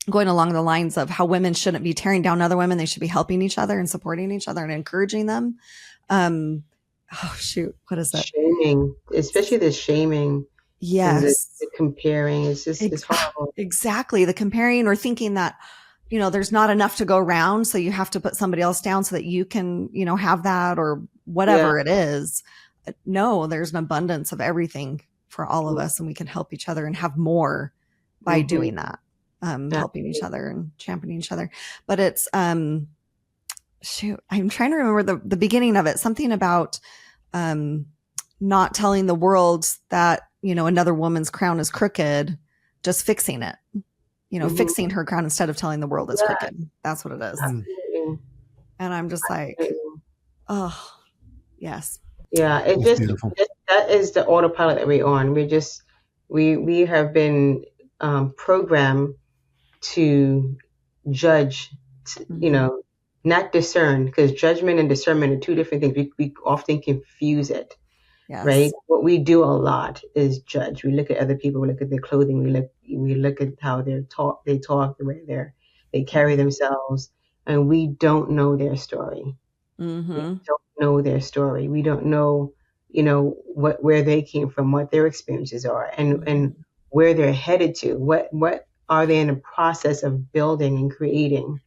going along the lines of how women shouldn't be tearing down other women. They should be helping each other and supporting each other and encouraging them. Oh shoot, what is that? Shaming, especially the shaming. Yes. The comparing. It's just, it's horrible. Exactly. The comparing or thinking that, there's not enough to go around. So you have to put somebody else down so that you can, have that or whatever it is. No, there's an abundance of everything for all of us, and we can help each other and have more by doing that. Helping each other and championing each other. But it's, shoot, I'm trying to remember the beginning of it. Something about, not telling the world that, another woman's crown is crooked, just fixing it, fixing her crown instead of telling the world it's crooked. That's what it is. Absolutely. And I'm just like, oh, yes. Yeah. It's just, beautiful. That is the autopilot that we're on. We have been programmed to judge, not discern, because judgment and discernment are two different things. We often confuse it. Yes. Right. What we do a lot is judge. We look at other people. We look at their clothing. We look at how they talk, the way they carry themselves, and we don't know their story. We don't know their story. We don't know, where they came from, what their experiences are, and where they're headed to. What are they in the process of building and creating?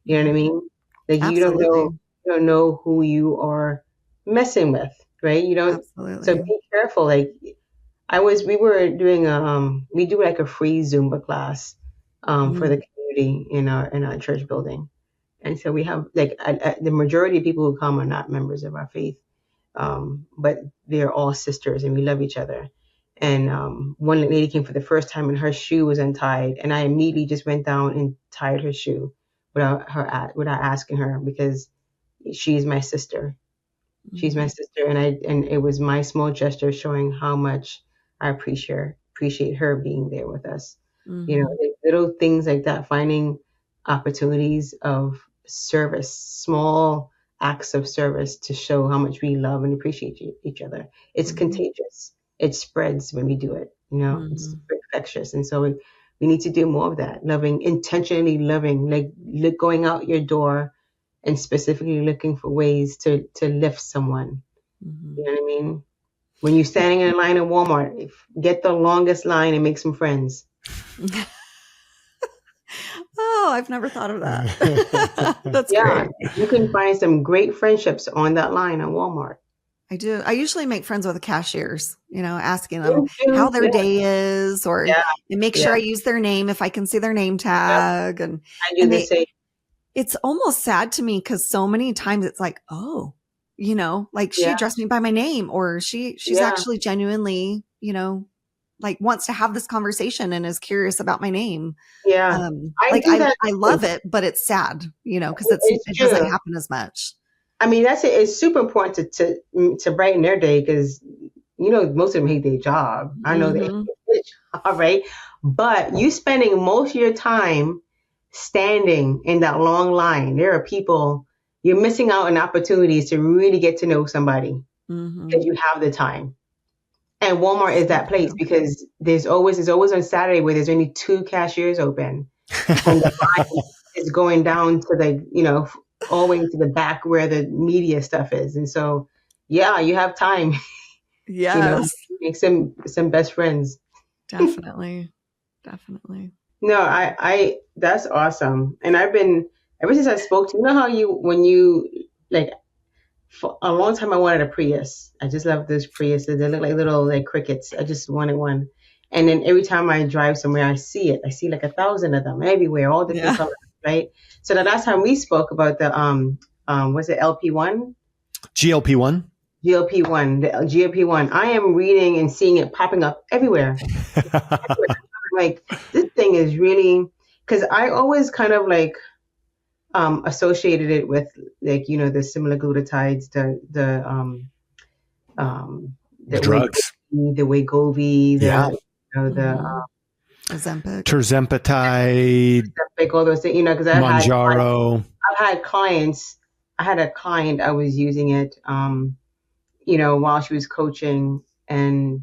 You know what I mean? Like Absolutely. you don't know who you are messing with. Right. You don't. Absolutely. So be careful. Like we were doing, we do like a free Zumba class, for the community in our church building. And so we have like, the majority of people who come are not members of our faith. But they're all sisters and we love each other. And, one lady came for the first time and her shoe was untied. And I immediately just went down and tied her shoe without asking her, because she's my sister. She's my sister, and it was my small gesture showing how much I appreciate her being there with us. Little things like that, finding opportunities of service, small acts of service to show how much we love and appreciate each other. It's contagious. It spreads when we do it. It's infectious. And so we need to do more of that. Loving, intentionally loving, like going out your door and specifically looking for ways to lift someone. You know what I mean? When you're standing in a line at Walmart, get the longest line and make some friends. Oh, I've never thought of that. That's great. You can find some great friendships on that line at Walmart. I do. I usually make friends with the cashiers, asking them how their day is, or and make sure I use their name if I can see their name tag. And I do the same. It's almost sad to me because so many times it's like, oh, like she addressed me by my name, or she's actually genuinely, like wants to have this conversation and is curious about my name. Yeah. I love it, but it's sad, because it doesn't happen as much. I mean, that's it. It's super important to brighten their day because, most of them hate their job. I know they hate their job, right? But you spending most of your time standing in that long line, there are people, you're missing out on opportunities to really get to know somebody because you have the time. And Walmart is that place because there's always on Saturday where there's only 2 cashiers open. And the line is going down to all the way to the back where the media stuff is. And so, you have time. Yes. Make some best friends. Definitely. No, I that's awesome. And I've been, ever since I spoke to you, how when you for a long time I wanted a Prius. I just love those Priuses. They look like little crickets. I just wanted one. And then every time I drive somewhere, I see it. I see 1,000 of them everywhere, all different colors, right? So the last time we spoke about the was it LP1? GLP-1? GLP-1, the GLP-1. I am reading and seeing it popping up everywhere. Like, this thing is really, because I always kind of associated it with the similar glutides, the drugs, the Wegovy, the Ozempic, Tirzepatide, all those things, because Mounjaro. I've had clients. I had a client, I was using it, while she was coaching, and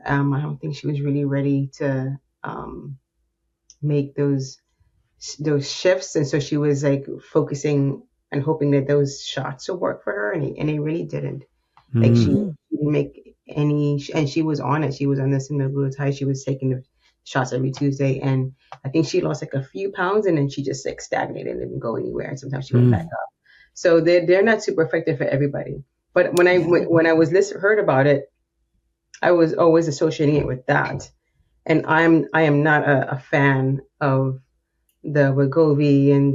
I don't think she was really ready to make those shifts, and so she was focusing and hoping that those shots would work for her, and they really didn't. She didn't make any, and she was on it. She was on the semaglutide. She was taking the shots every Tuesday, and I think she lost a few pounds, and then she just stagnated and didn't go anywhere. And sometimes she went back up. So they're not super effective for everybody. But when I was heard about it, I was always associating it with that, and I am not a fan of the Wegovy and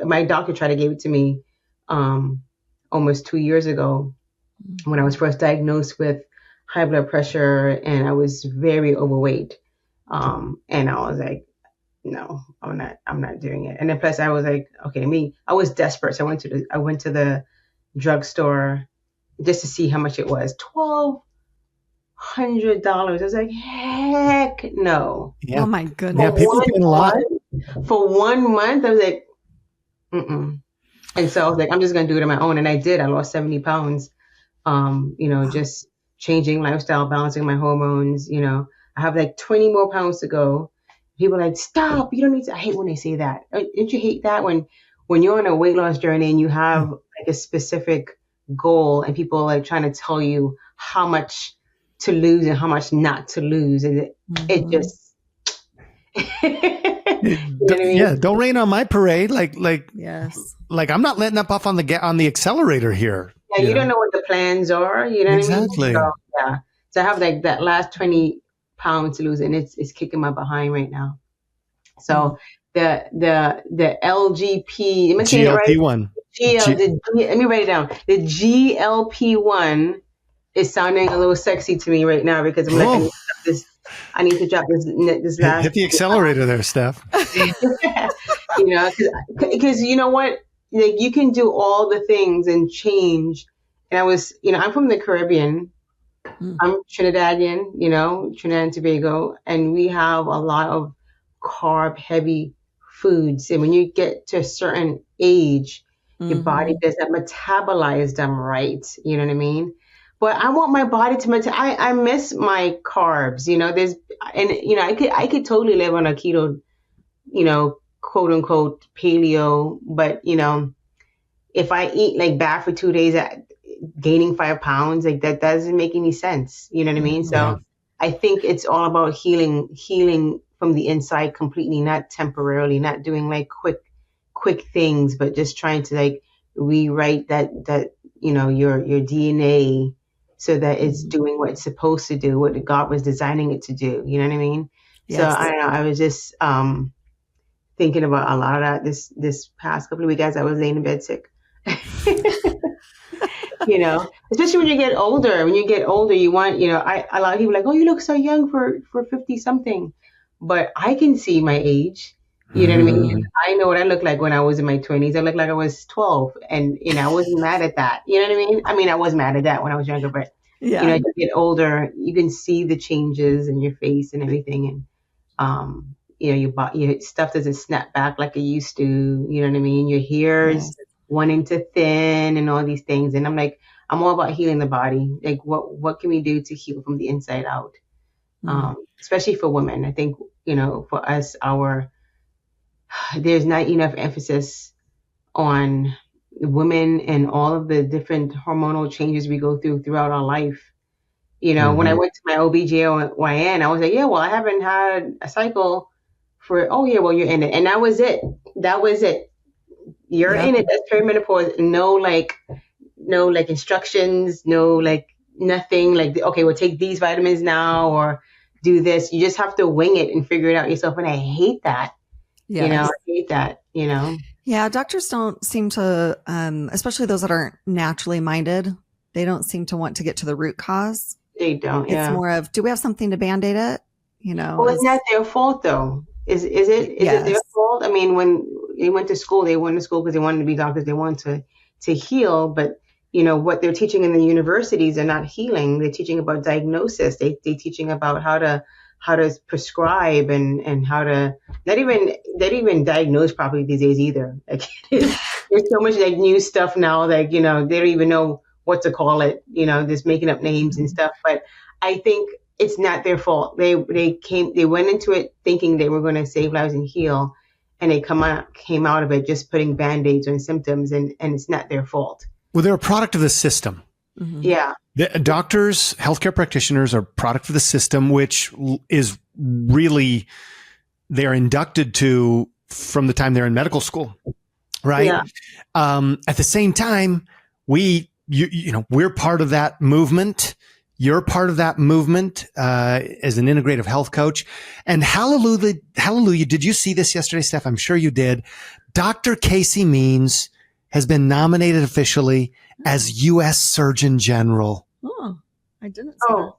my doctor tried to give it to me almost 2 years ago when I was first diagnosed with high blood pressure, and I was very overweight, and I was like, no, I'm not doing it. And then plus I was like, okay, I was desperate, so I went to the drugstore just to see how much it was. $1,200. I was like, heck no. Yeah. Oh my goodness. Yeah, people paying a lot. For 1 month, I was like, mm-mm. And so I was like, I'm just going to do it on my own. And I did. I lost 70 pounds, just changing lifestyle, balancing my hormones. I have 20 more pounds to go. People are like, stop. You don't need to. I hate when they say that. Don't you hate that when you're on a weight loss journey and you have a specific goal and people are trying to tell you how much to lose and how much not to lose. And it just... don't rain on my parade. Yes. I'm not letting up off on the accelerator here. Yeah, you don't know what the plans are. You know exactly. What I mean? So I have that last 20 pounds to lose, and it's kicking my behind right now. So the LGP, am I saying it right? GLP-1. Let me write it down. The GLP-1 is sounding a little sexy to me right now because I'm like, I need to drop this last. Hit the accelerator there, Steph. Because you know what? You can do all the things and change. And I was, I'm from the Caribbean. I'm Trinidadian, Trinidad and Tobago, and we have a lot of carb heavy foods. And when you get to a certain age, your body doesn't metabolize them right. You know what I mean? But I want my body to I miss my carbs. I could totally live on a keto, quote unquote paleo, but if I eat like bad for 2 days, gaining 5 pounds, like that doesn't make any sense. You know what I mean? So I think it's all about healing from the inside completely, not temporarily, not doing like quick things, but just trying to like rewrite that your DNA so that it's doing what it's supposed to do, what God was designing it to do. You know what I mean? Yes. So I don't know. I was just thinking about a lot of that this past couple of weeks as I was laying in bed sick. Especially when you get older. When you get older, you want, a lot of people are like, oh, you look so young for 50 something, but I can see my age. You know what I mean? I know what I look like when I was in my 20s. I looked like I was 12, and I wasn't mad at that. You know what I mean? I mean, I was mad at that when I was younger, but as you get older, you can see the changes in your face and everything, and your stuff doesn't snap back like it used to. You know what I mean? Your hair's wanting to thin and all these things, and I'm like, I'm all about healing the body. Like, what can we do to heal from the inside out? Especially for women, I think for us, there's not enough emphasis on women and all of the different hormonal changes we go throughout our life. When I went to my OBGYN, I was like, I haven't had a cycle for, you're in it. And that was it. You're in it. That's perimenopause. No instructions, no nothing like, okay, we'll take these vitamins now or do this. You just have to wing it and figure it out yourself. And I hate that. I hate that, Yeah, doctors don't seem to, especially those that aren't naturally minded, they don't seem to want to get to the root cause. They don't, It's more of, do we have something to Band-Aid it? Well, it's not their fault, though. Is it? Is it their fault? I mean, when they went to school because they wanted to be doctors. They wanted to heal, but what they're teaching in the universities are not healing. They're teaching about diagnosis. They're teaching about how to prescribe and how to not even diagnose properly these days either. Like, there's so much like new stuff now, like they don't even know what to call it, just making up names and stuff. But I think it's not their fault. They went into it thinking they were going to save lives and heal, and they came out of it just putting Band-Aids on symptoms, and it's not their fault. Well, they're a product of the system. Yeah. The doctors, healthcare practitioners are a product of the system, which is really, they're inducted to from the time they're in medical school, right? Yeah. At the same time, we're part of that movement. You're part of that movement as an integrative health coach. And hallelujah, did you see this yesterday, Steph? I'm sure you did. Dr. Casey Means has been nominated officially as U.S. Surgeon General. Oh, I didn't see that.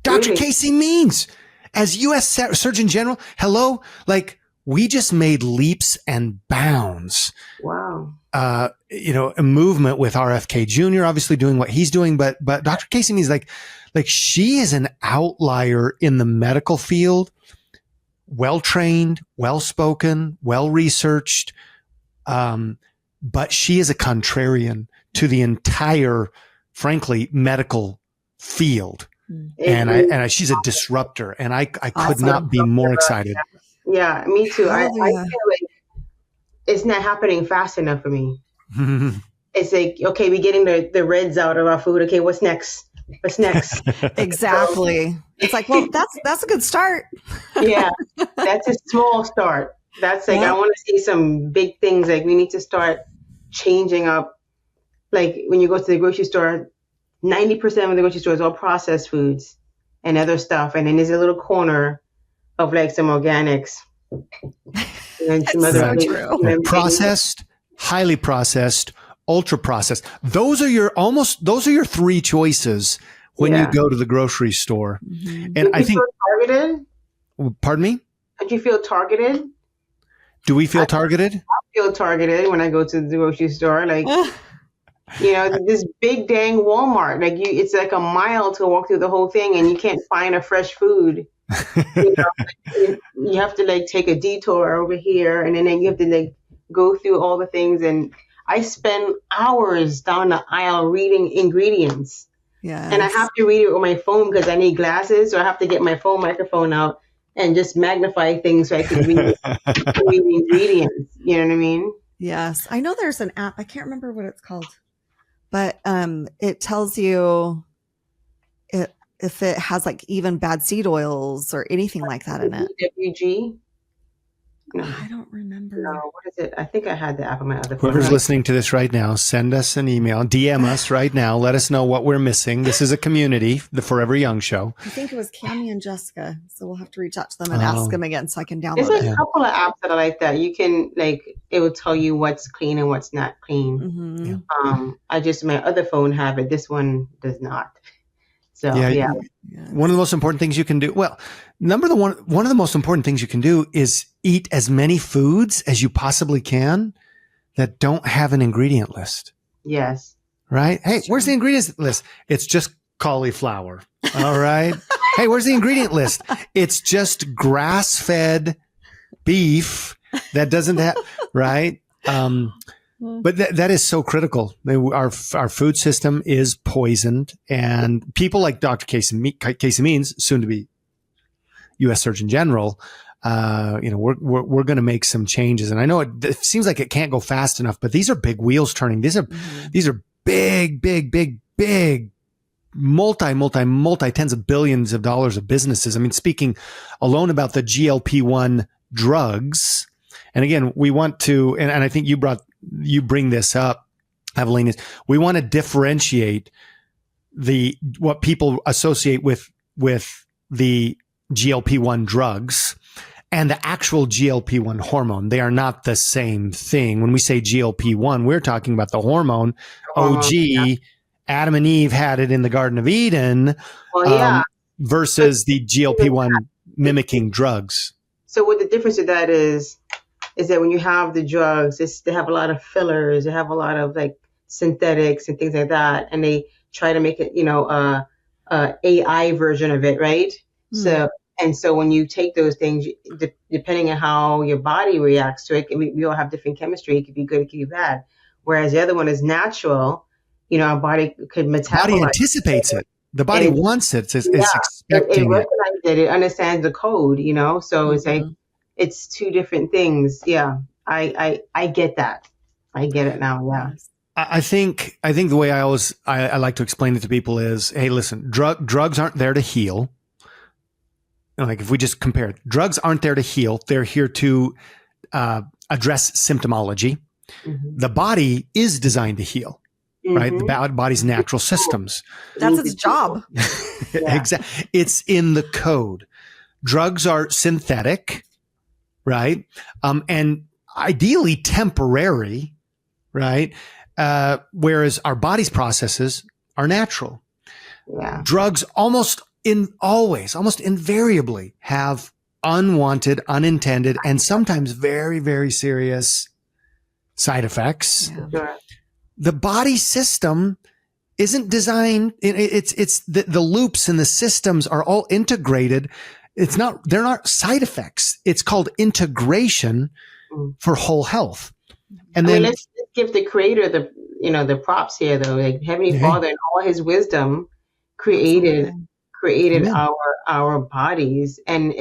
Dr. Really? Casey Means as U.S. Surgeon General. Hello? Like, we just made leaps and bounds. Wow. A movement with RFK Jr. obviously doing what he's doing, but Dr. Casey Means like she is an outlier in the medical field, well-trained, well-spoken, well-researched, but she is a contrarian to the entire, frankly, medical field. And she's a disruptor, and I could not be more excited. Yeah, me too. I feel like it's not happening fast enough for me. It's like, okay, we're getting the reds out of our food. Okay, what's next? Exactly. It's like, well, that's a good start. Yeah, that's a small start. That's like, I want to see some big things. Like, we need to start changing up. Like, when you go to the grocery store, 90% of the grocery store is all processed foods and other stuff. And then there's a little corner of like some organics. And some other true. Processed, highly processed, ultra processed. Those are your three choices when you go to the grocery store. Mm-hmm. And I think targeted. Pardon me? Did you feel targeted? Do we feel targeted? I feel targeted when I go to the grocery store. Like, this big dang Walmart. Like, it's like a mile to walk through the whole thing, and you can't find a fresh food. You have to like take a detour over here, and then you have to like go through all the things, and I spend hours down the aisle reading ingredients. Yeah. And I have to read it with my phone because I need glasses, so I have to get my phone microphone out and just magnify things so I can read the ingredients. You know what I mean? Yes. I know there's an app. I can't remember what it's called, but it tells you if it has like even bad seed oils or anything like that in it. WG? No. I don't remember. No, what is it? I think I had the app on my other phone. Whoever's listening to this right now, send us an email, DM us right now. Let us know what we're missing. This is a community, the Forever Young Show. I think it was Cammie and Jessica. So we'll have to reach out to them and ask them again so I can download There's it. a couple of apps that are like that. You can it will tell you what's clean and what's not clean. Mm-hmm. I just, my other phone have it. This one does not. So, yeah. One of the most important things you can do, one of the most important things you can do is eat as many foods as you possibly can that don't have an ingredient list. Yes. Right? Hey, where's the ingredients list? It's just cauliflower. All right. Hey, where's the ingredient list? It's just grass-fed beef that doesn't have, right? But that is so critical. Our food system is poisoned, and people like Dr. Casey Means, soon to be U.S. Surgeon General, we're going to make some changes. And I know it seems like it can't go fast enough, but these are big wheels turning. These are big, multi tens of billions of dollars of businesses. I mean, speaking alone about the GLP-1 drugs. And again, we want to, and I think you bring this up, Avellene, is we want to differentiate what people associate with the GLP-1 drugs and the actual GLP-1 hormone. They are not the same thing. When we say GLP-1, we're talking about the hormone. Adam and Eve had it in the Garden of Eden, versus the GLP-1 mimicking drugs. So what the difference of that is that when you have the drugs, they have a lot of fillers, they have a lot of like synthetics and things like that, and they try to make it, a AI version of it, right? So when you take those things, depending on how your body reacts to it, we all have different chemistry. It could be good, it could be bad. Whereas the other one is natural. Our body could metabolize. The body anticipates it. The body wants it. It's expecting it recognizes it. It understands the code. So it's like. It's two different things. Yeah. I get that. I get it now. Yeah. I think the way I like to explain it to people is, hey, listen, drugs aren't there to heal. Like if we just compare it, drugs aren't there to heal. They're here to address symptomology. Mm-hmm. The body is designed to heal. Mm-hmm. Right? The body's natural systems. That's its job. Exactly. It's in the code. Drugs are synthetic. Right. And ideally temporary, right? Whereas our body's processes are natural. Yeah. Drugs almost invariably have unwanted, unintended, and sometimes very, very serious side effects. Yeah. The body system isn't designed. It's the loops and the systems are all integrated. They're not side effects. It's called integration for whole health. And then let's give the creator the props here though. Like Heavenly Father in all his wisdom created our bodies, and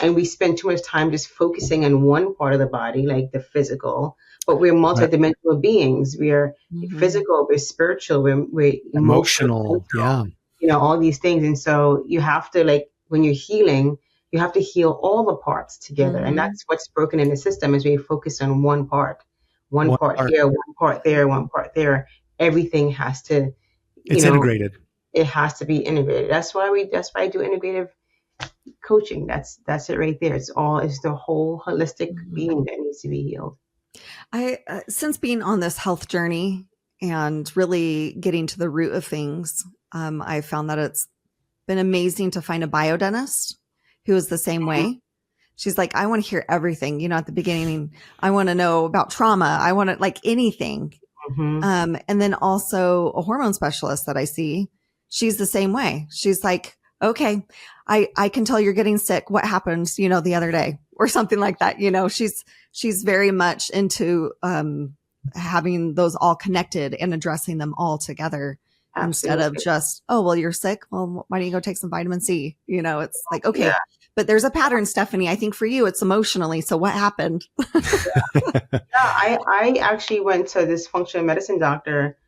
we spend too much time just focusing on one part of the body, like the physical, but we're multidimensional beings. We are physical, we're spiritual, we're emotional. Yeah. All these things. And so you have to, when you're healing, you have to heal all the parts together. Mm-hmm. And that's what's broken in the system is we focus on one part here, one part there, one part there. Everything has to, it's integrated. It has to be integrated. That's why I do integrative coaching. That's it right there. It's the whole holistic being that needs to be healed. I, since being on this health journey and really getting to the root of things, I found that it's been amazing to find a biodentist who is the same way. She's like, I want to hear everything. At the beginning, I want to know about trauma. I want to anything. Mm-hmm. And then also a hormone specialist that I see, she's the same way. She's like, okay, I can tell you're getting sick. What happened, the other day or something like that. She's very much into, having those all connected and addressing them all together. Absolutely. Instead of just, oh, well, you're sick. Well, why don't you go take some vitamin C? It's like, okay, yeah. But there's a pattern, Stephanie. I think for you, it's emotionally. So what happened? I actually went to this functional medicine doctor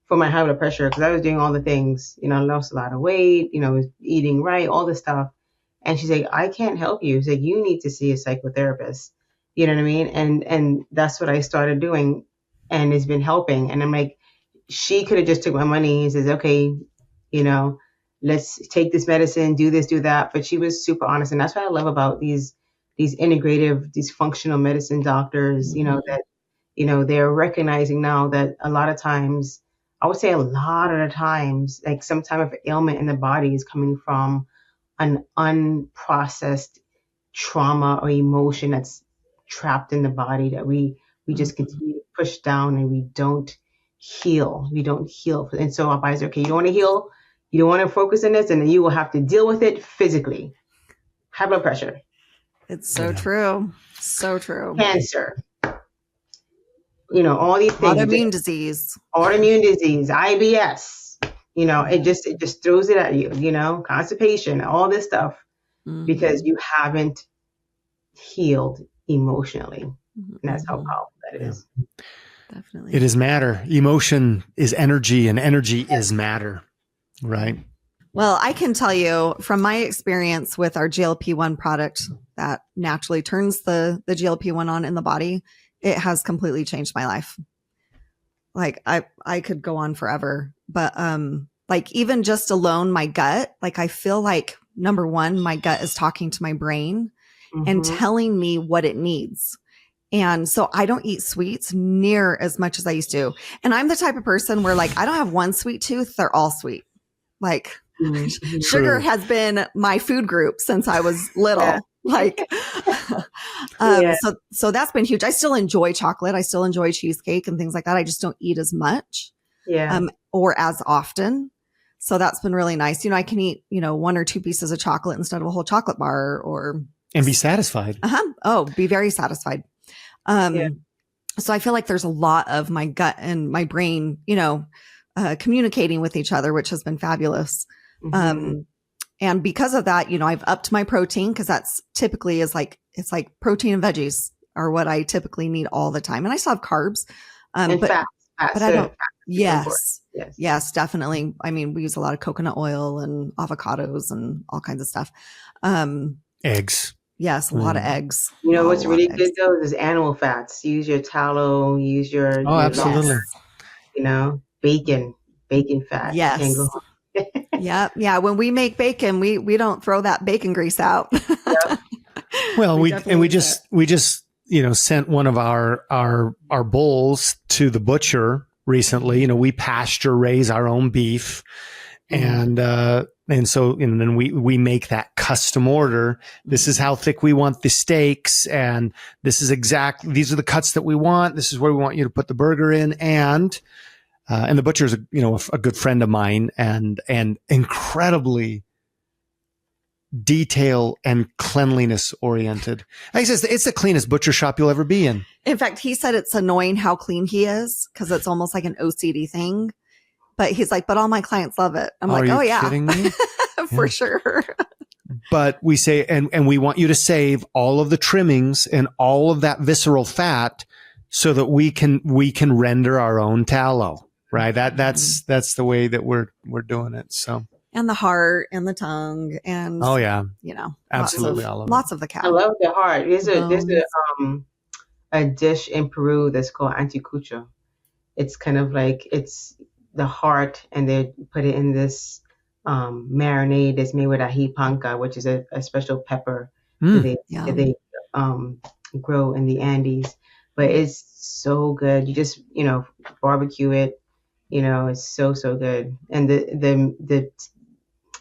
for my high blood pressure because I was doing all the things, I lost a lot of weight, eating right, all this stuff. And she's like, I can't help you. She's like, you need to see a psychotherapist. You know what I mean? And that's what I started doing, and it's been helping. And I'm like, she could have just took my money and says, okay, let's take this medicine, do this, do that. But she was super honest. And that's what I love about these integrative, these functional medicine doctors, that, they're recognizing now that a lot of times, I would say a lot of the times, like some type of ailment in the body is coming from an unprocessed trauma or emotion that's trapped in the body that we just continue to push down, and we don't heal. And so our body's okay, you don't want to heal, you don't want to focus on this, and then you will have to deal with it physically. High blood pressure. It's so true. So true. Cancer. All these things. Autoimmune disease, IBS. It just throws it at you, constipation, all this stuff, because you haven't healed emotionally. And that's how powerful that is. Definitely. It is matter. Emotion is energy, and energy is matter. Right. Well, I can tell you from my experience with our GLP-1 product that naturally turns the GLP-1 on in the body, it has completely changed my life. Like I could go on forever, but like even just alone my gut, like I feel like number one, my gut is talking to my brain and telling me what it needs. And so I don't eat sweets near as much as I used to. And I'm the type of person where like, I don't have one sweet tooth. They're all sweet. Like sugar has been my food group since I was little. Yeah. Like, so that's been huge. I still enjoy chocolate. I still enjoy cheesecake and things like that. I just don't eat as much, or as often. So that's been really nice. I can eat, 1 or 2 pieces of chocolate instead of a whole chocolate bar, and be satisfied. Oh, be very satisfied. So I feel like there's a lot of my gut and my brain, communicating with each other, which has been fabulous. And because of that, I've upped my protein because that's typically it's like protein and veggies are what I typically need all the time. And I still have carbs, and but I don't. Yes, definitely. I mean, we use a lot of coconut oil and avocados and all kinds of stuff. Eggs. Yes, a lot of eggs. What's really good though is animal fats. Use your tallow. Use your absolutely. Bacon fat. Yes. Yeah. When we make bacon, we don't throw that bacon grease out. Yep. Well, we just sent one of our bulls to the butcher recently. We pasture raise our own beef, and then we make that custom order. This is how thick we want the steaks, and these are the cuts that we want. This is where we want you to put the burger in, and the butcher's a good friend of mine, and incredibly detail and cleanliness oriented. He says it's the cleanest butcher shop you'll ever be in. In fact, he said it's annoying how clean he is because it's almost like an OCD thing. But he's like, but all my clients love it. I'm like, oh yeah, kidding me? For sure. But we say, and we want you to save all of the trimmings and all of that visceral fat so that we can render our own tallow. Right. That's the way that we're doing it. So. And the heart and the tongue and absolutely lots of the cow. I love the heart. There's a dish in Peru that's called anticucho. It's kind of like it's the heart, and they put it in this marinade that's made with ají panca, which is a special pepper that they grow in the Andes. But it's so good. You just barbecue it. It's so good, and the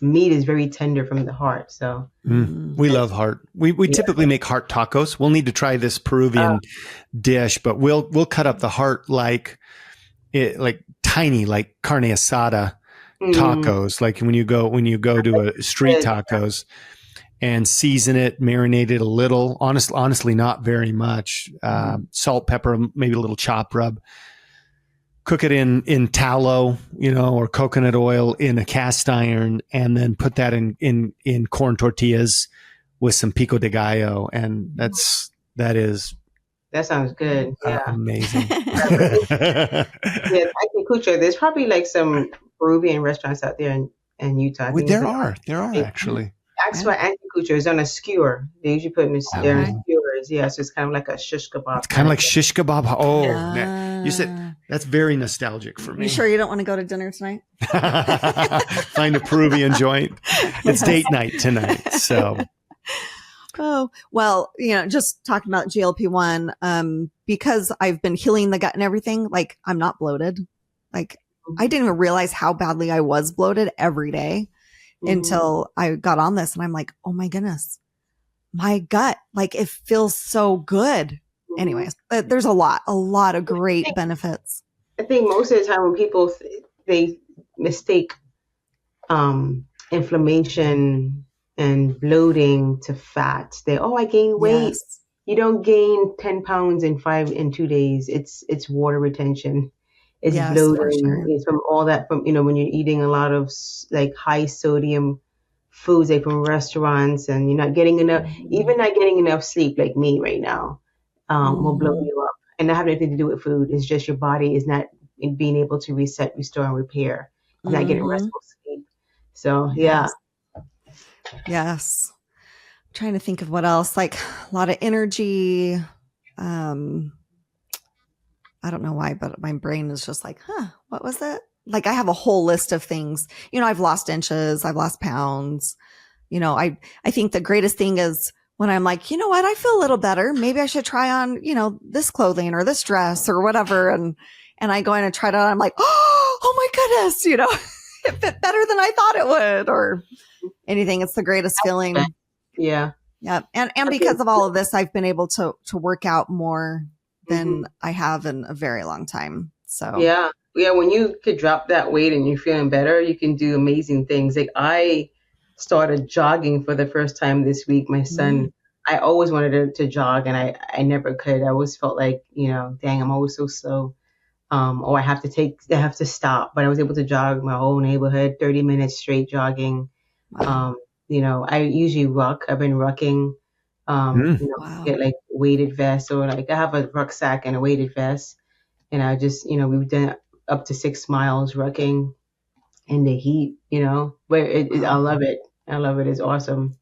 meat is very tender from the heart. So we love heart. We typically make heart tacos. We'll need to try this Peruvian dish, but we'll cut up the heart like tiny, like carne asada, tacos, like when you go to a street tacos, and season it, marinate it a little. Honestly, not very much. Salt, pepper, maybe a little chop rub. Cook it in tallow, or coconut oil in a cast iron, and then put that in corn tortillas with some pico de gallo, and that sounds good. Yeah, amazing. Yeah, Ayacucho. There's probably like some Peruvian restaurants out there in Utah. There are actually. That's why Ayacucho is on a skewer. They usually put in skewers. Yeah, so it's kind of like a shish kebab. It's kind of like shish kebab. Oh, you said that's very nostalgic for me. You sure you don't want to go to dinner tonight? Find a Peruvian joint. It's date night tonight. So. Oh, well, just talking about GLP-1, because I've been healing the gut and everything, like I'm not bloated. Like I didn't even realize how badly I was bloated every day until I got on this, and I'm like, oh my goodness, my gut, like it feels so good. Anyways, but there's a lot of great benefits. I think most of the time when people they mistake inflammation and bloating to fat, I gain weight. Yes. You don't gain 10 pounds in 2 days. It's water retention. It's bloating. Sure. It's from all that, from when you're eating a lot of like high sodium foods, like from restaurants, and you're not getting enough, even not getting enough sleep, like me right now, will blow you up. And not having anything to do with food. It's just your body is not being able to reset, restore, and repair. It's not getting restful sleep. So Yes. I'm trying to think of what else, like a lot of energy. I don't know why, but my brain is just like, what was that? Like I have a whole list of things. I've lost inches, I've lost pounds. I think the greatest thing is when I'm like, you know what, I feel a little better. Maybe I should try on, this clothing or this dress or whatever. And I go in and try it on. I'm like, oh my goodness, it fit better than I thought it would, or anything. It's the greatest feeling. Yeah. Yeah. And because of all of this, I've been able to work out more than I have in a very long time. So yeah. When you could drop that weight and you're feeling better, you can do amazing things. Like I started jogging for the first time this week. My son, I always wanted to jog, and I never could. I always felt like, dang, I'm always so slow. Or I have to stop. But I was able to jog my whole neighborhood, 30 minutes straight jogging. Wow. I usually ruck. I've been rucking. Get like weighted vests, or like I have a rucksack and a weighted vest, and I just we've done up to 6 miles rucking in the heat. But I love it. It's awesome.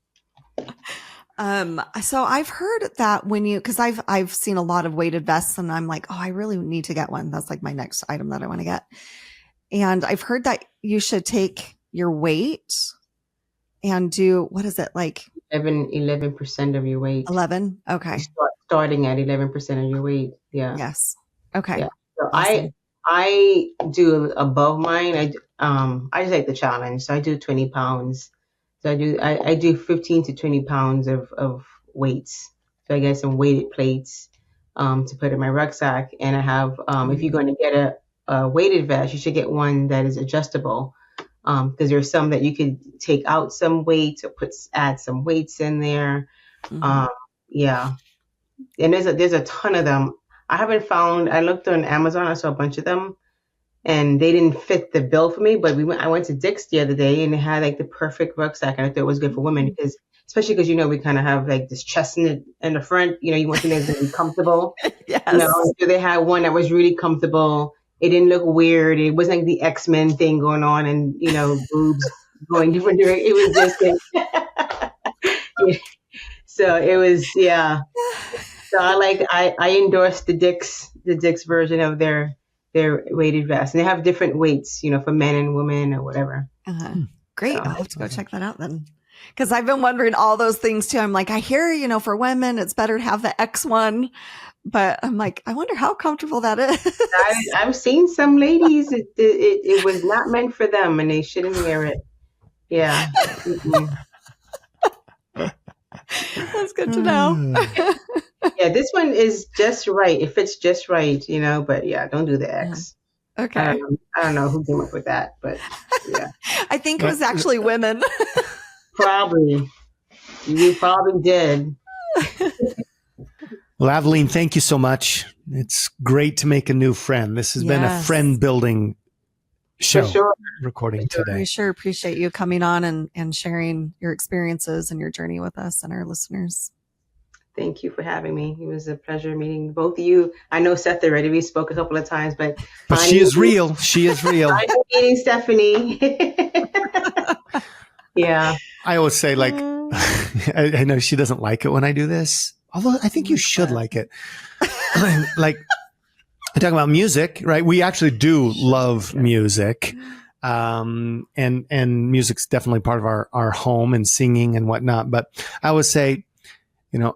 So I've heard that because I've seen a lot of weighted vests, and I'm like, oh, I really need to get one. That's like my next item that I want to get. And I've heard that you should take your weight and do, what is it, like 11% of your weight. 11. Okay. Starting at 11% of your weight. Yeah. Yes. Okay. Yeah. So awesome. I do above mine. I just like the challenge. So I do 20 pounds. So I do 15 to 20 pounds of weights. So I get some weighted plates to put in my rucksack. And I have, if you're going to get a weighted vest, you should get one that is adjustable. Because there's some that you could take out some weights or add some weights in there. Yeah. And there's a ton of them. I looked on Amazon, I saw a bunch of them, and they didn't fit the bill for me, but I went to Dick's the other day, and they had like the perfect rucksack, and I thought it was good for women, especially because we kind of have like this chest in the front, you want something that's really comfortable. Yes. So they had one that was really comfortable. It didn't look weird. It wasn't like the X-Men thing going on, and boobs going different directions. It was just so it was, yeah. So I endorse the Dick's version of their weighted vest, and they have different weights, for men and women or whatever. Great. I'll have to go check that out then. Because I've been wondering all those things too. I'm like, I hear, for women, it's better to have the X one. But I'm like, I wonder how comfortable that is. I've seen some ladies, it was not meant for them, and they shouldn't wear it. Yeah. That's good to know. Yeah, this one is just right. It fits just right, but yeah, don't do the X. Okay. I don't know who came up with that, but yeah. I think it was actually women. Probably. You probably did. Well, Avellene, thank you so much. It's great to make a new friend. This has been a friend building show recording today. We sure appreciate you coming on and sharing your experiences and your journey with us and our listeners. Thank you for having me. It was a pleasure meeting both of you. I know Seth already. We spoke a couple of times, but she is real. She is real. I'm meeting Stephanie. Yeah. I always say, like, I know she doesn't like it when I do this, although I think you should like it. Like, I talk about music, right? We actually do love music. And music's definitely part of our home and singing and whatnot. But I always say, you know,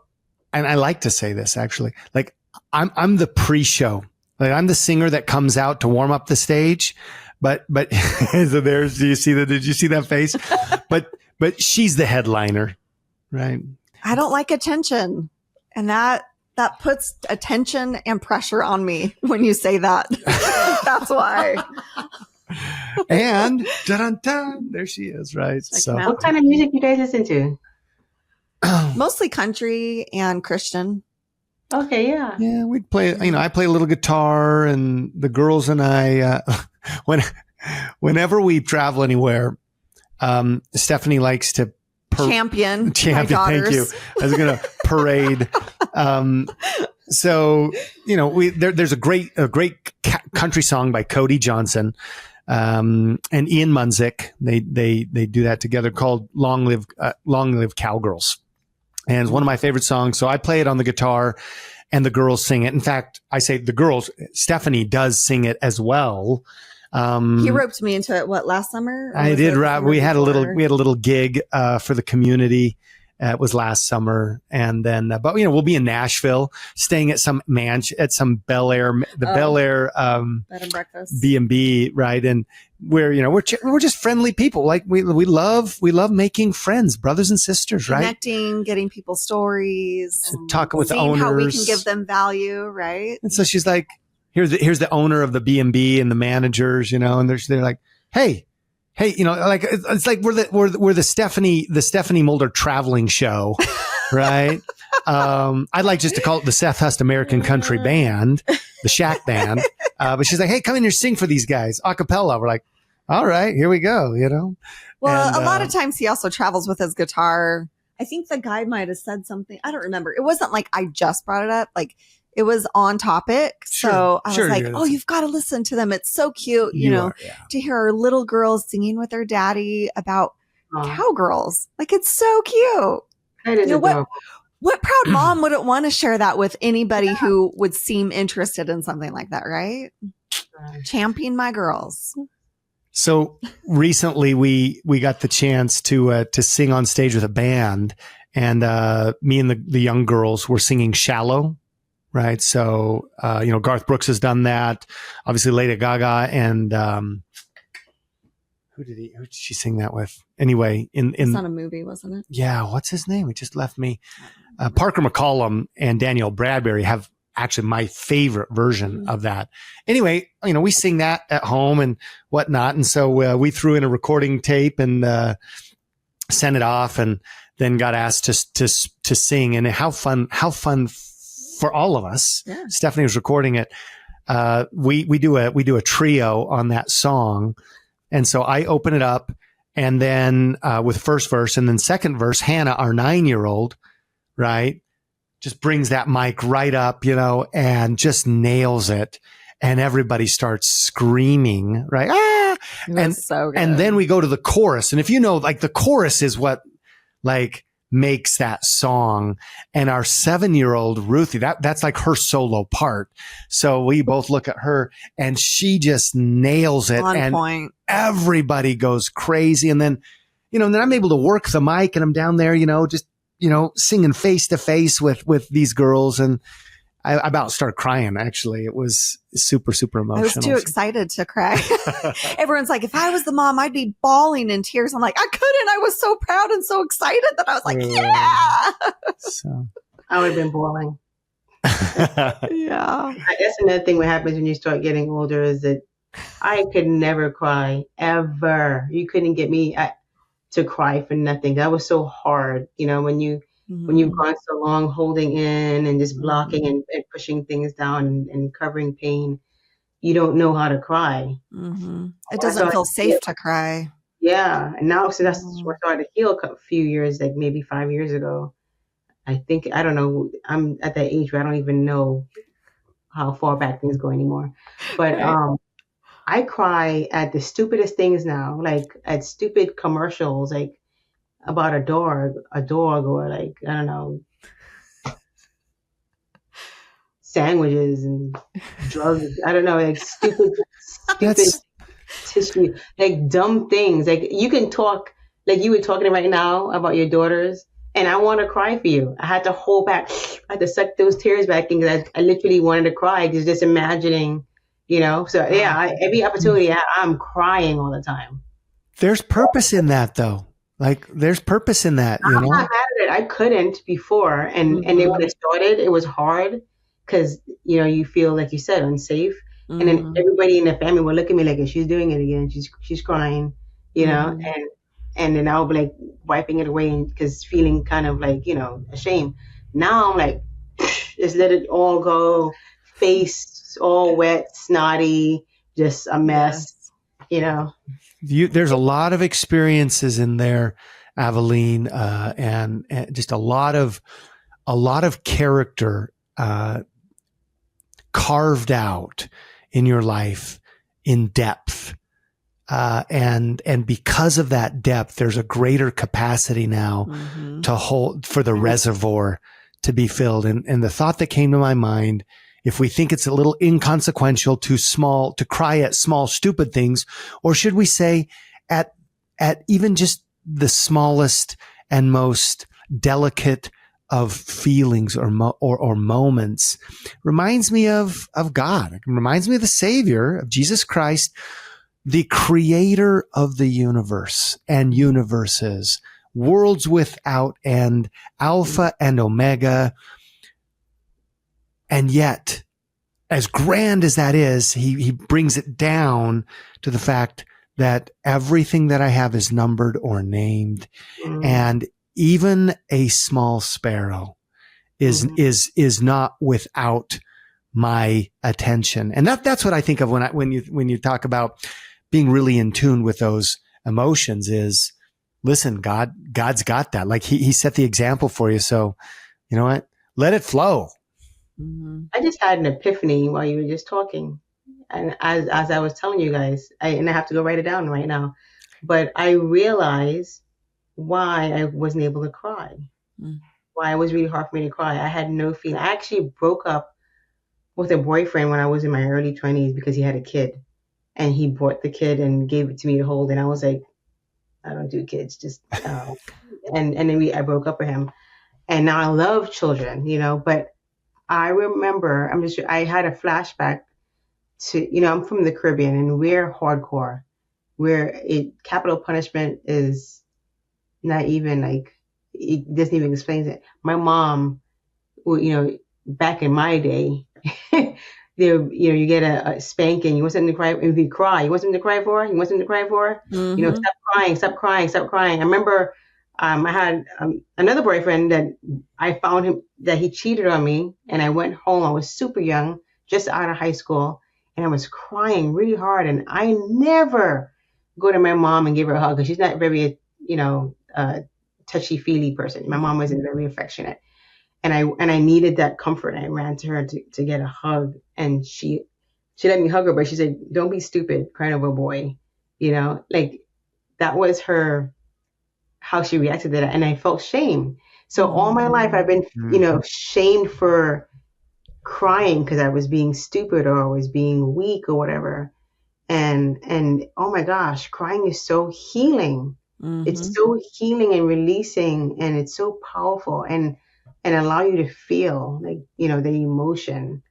and I like to say this actually, like I'm the pre-show, like I'm the singer that comes out to warm up the stage, but so there's, did you see that face? But she's the headliner, right? I don't like attention, and that puts attention and pressure on me when you say that. That's why. And dun-dun-dun, there she is, right? So, what kind of music you guys listen to? Mostly country and Christian. Okay, yeah. Yeah, we'd play, I play a little guitar, and the girls and I, whenever we travel anywhere, Stephanie likes to champion. Thank you. I was going to parade. So, there's a great country song by Cody Johnson, and Ian Munzik. They do that together called Long Live Cowgirls. And it's one of my favorite songs. So I play it on the guitar and the girls sing it. In fact, I say the girls, Stephanie does sing it as well. He roped me into it. What, last summer? I did. We had a little gig for the community. It was last summer, and then, but we'll be in Nashville, staying at some Bel Air, Bel Air bed and breakfast, B&B, right? And we're just friendly people. Like we love making friends, brothers and sisters, right? Connecting, getting people's stories, talking with the owners, how we can give them value, right? And so she's like, here's the owner of the B&B and the managers, and they're like, hey, like it's like we're the Stephanie Mulder traveling show, right? I'd like just to call it the Seth Hust American Country Band, the Shack Band. But she's like, hey, come in here, sing for these guys, a cappella. We're like, all right, here we go, Well, and, a lot of times he also travels with his guitar. I think the guy might have said something. I don't remember. It wasn't like I just brought it up. Like, it was on topic. So I was like, oh, you've got to listen to them. It's so cute, to hear our little girls singing with their daddy about cowgirls. Like, it's so cute. What proud mom wouldn't want to share that with anybody who would seem interested in something like that, right? Championing my girls. So recently we got the chance to sing on stage with a band, and me and the young girls were singing Shallow. Right. So, Garth Brooks has done that. Obviously, Lady Gaga and who did she sing that with? Anyway, it's not a movie, wasn't it? Yeah. What's his name? It just left me. Parker McCollum and Danielle Bradbury have actually my favorite version of that. Anyway, we sing that at home and whatnot. And so we threw in a recording tape and sent it off, and then got asked to sing. And how fun for all of us. Yeah. Stephanie was recording it. We do a trio on that song. And so I open it up, and then with first verse, and then second verse, Hannah, our 9-year-old, right, just brings that mic right up, and just nails it. And everybody starts screaming, right? Ah! And so good. And then we go to the chorus. And if like the chorus is what like makes that song. And our 7-year-old Ruthie, that's like her solo part. So we both look at her, and she just nails it. On point. Everybody goes crazy. And then, then I'm able to work the mic, and I'm down there, just, singing face to face with these girls. And I about started crying, actually. It was super, super emotional. I was too excited to cry. Everyone's like, if I was the mom, I'd be bawling in tears. I'm like, I couldn't. I was so proud and so excited that I was like, yeah. So I would have been bawling. Yeah. I guess another thing what happens when you start getting older is that I could never cry ever. You couldn't get me to cry for nothing. That was so hard. When you've gone so long holding in and just blocking and pushing things down and covering pain, you don't know how to cry. It doesn't feel safe to cry. Yeah. And now, so that's what started to heal a few years, like maybe 5 years ago. I think, I don't know, I'm at that age where I don't even know how far back things go anymore. But I cry at the stupidest things now, like at stupid commercials, like about a dog, or like, I don't know, sandwiches and drugs. I don't know, like stupid tissue, like dumb things. Like you can talk, like you were talking right now about your daughters, and I want to cry for you. I had to hold back. I had to suck those tears back in because I literally wanted to cry because just imagining, So yeah, every opportunity I'm crying all the time. There's purpose in that, though. Like there's purpose in that. I'm not mad at it. I couldn't before, and then when it started, it was hard because you feel, like you said, unsafe. And then everybody in the family would look at me like, she's doing it again. She's crying, and then I'll be like wiping it away because feeling kind of like, ashamed. Now I'm like, just let it all go. Face all wet, snotty, just a mess, There's a lot of experiences in there, Avellene, and just a lot of character carved out in your life in depth. And because of that depth, there's a greater capacity now to hold for the reservoir to be filled. And the thought that came to my mind, if we think it's a little inconsequential, too small, to cry at small, stupid things, or should we say at even just the smallest and most delicate of feelings or moments, reminds me of God. It reminds me of the Savior, of Jesus Christ, the creator of the universe and universes, worlds without end, Alpha and Omega. And yet, as grand as that is, he brings it down to the fact that everything that I have is numbered or named. And even a small sparrow is not without my attention. And that's what I think of when you talk about being really in tune with those emotions is, listen, God's got that. Like he set the example for you. So you know what? Let it flow. I just had an epiphany while you were just talking. And as I was telling you guys, I have to go write it down right now, but I realized why I wasn't able to cry, why it was really hard for me to cry. I had no feeling. I actually broke up with a boyfriend when I was in my early 20s because he had a kid, and he brought the kid and gave it to me to hold. And I was like, I don't do kids, just, and then I broke up with him, and now I love children, but I remember, I had a flashback to, I'm from the Caribbean and we're hardcore, where capital punishment is not even like, it doesn't even explain it. My mom, back in my day, you get a spanking. You want something to cry. If you cry, you want something to cry for. You want something to cry for. Stop crying. I remember, I had another boyfriend that I found him that he cheated on me, and I went home. I was super young, just out of high school, and I was crying really hard. And I never go to my mom and give her a hug because she's not very, touchy-feely person. My mom wasn't very affectionate. And I needed that comfort. I ran to her to get a hug, and she let me hug her, but she said, "Don't be stupid, crying over a boy." Like that was how she reacted to that, and I felt shame. So all my life I've been, shamed for crying because I was being stupid or I was being weak or whatever. And oh my gosh, crying is so healing. It's so healing and releasing, and it's so powerful and allow you to feel like, the emotion,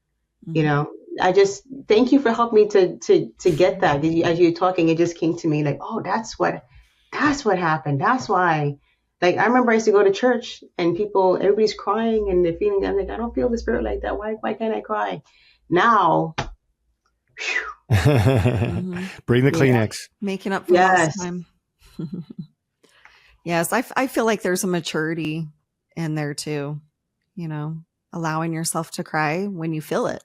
I just thank you for helping me to get that. As you're talking, it just came to me like, oh, that's what happened. That's why. Like, I remember I used to go to church and everybody's crying and they're feeling, I'm like, I don't feel the spirit like that. Why can't I cry? Now, Bring the Kleenex. Making up for lost time. Yes, I feel like there's a maturity in there too. You know, allowing yourself to cry when you feel it.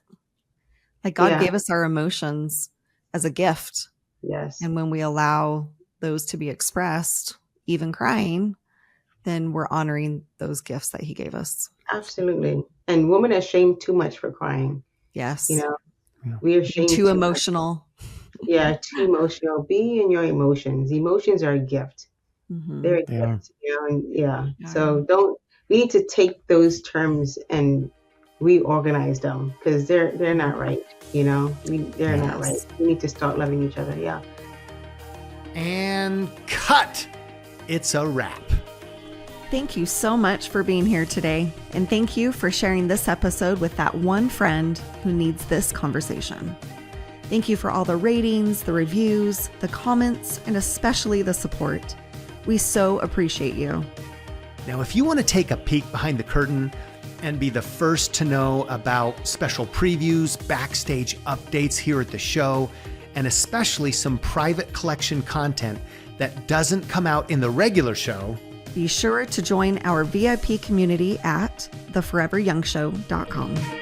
Like God gave us our emotions as a gift. Yes. And when we allow those to be expressed, even crying, then we're honoring those gifts that he gave us. Absolutely. And women are shamed too much for crying. Yes. You know, we are shamed too emotional. Yeah, too emotional. Be in your emotions. Emotions are a gift. They're a gift. You know, and so we need to take those terms and reorganize them because they're not right. You know, they're not right. We need to start loving each other. Yeah. And cut. It's a wrap. Thank you so much for being here today. And thank you for sharing this episode with that one friend who needs this conversation. Thank you for all the ratings, the reviews, the comments, and especially the support. We so appreciate you. Now, if you want to take a peek behind the curtain and be the first to know about special previews, backstage updates here at the show, and especially some private collection content that doesn't come out in the regular show, be sure to join our VIP community at theforeveryoungshow.com.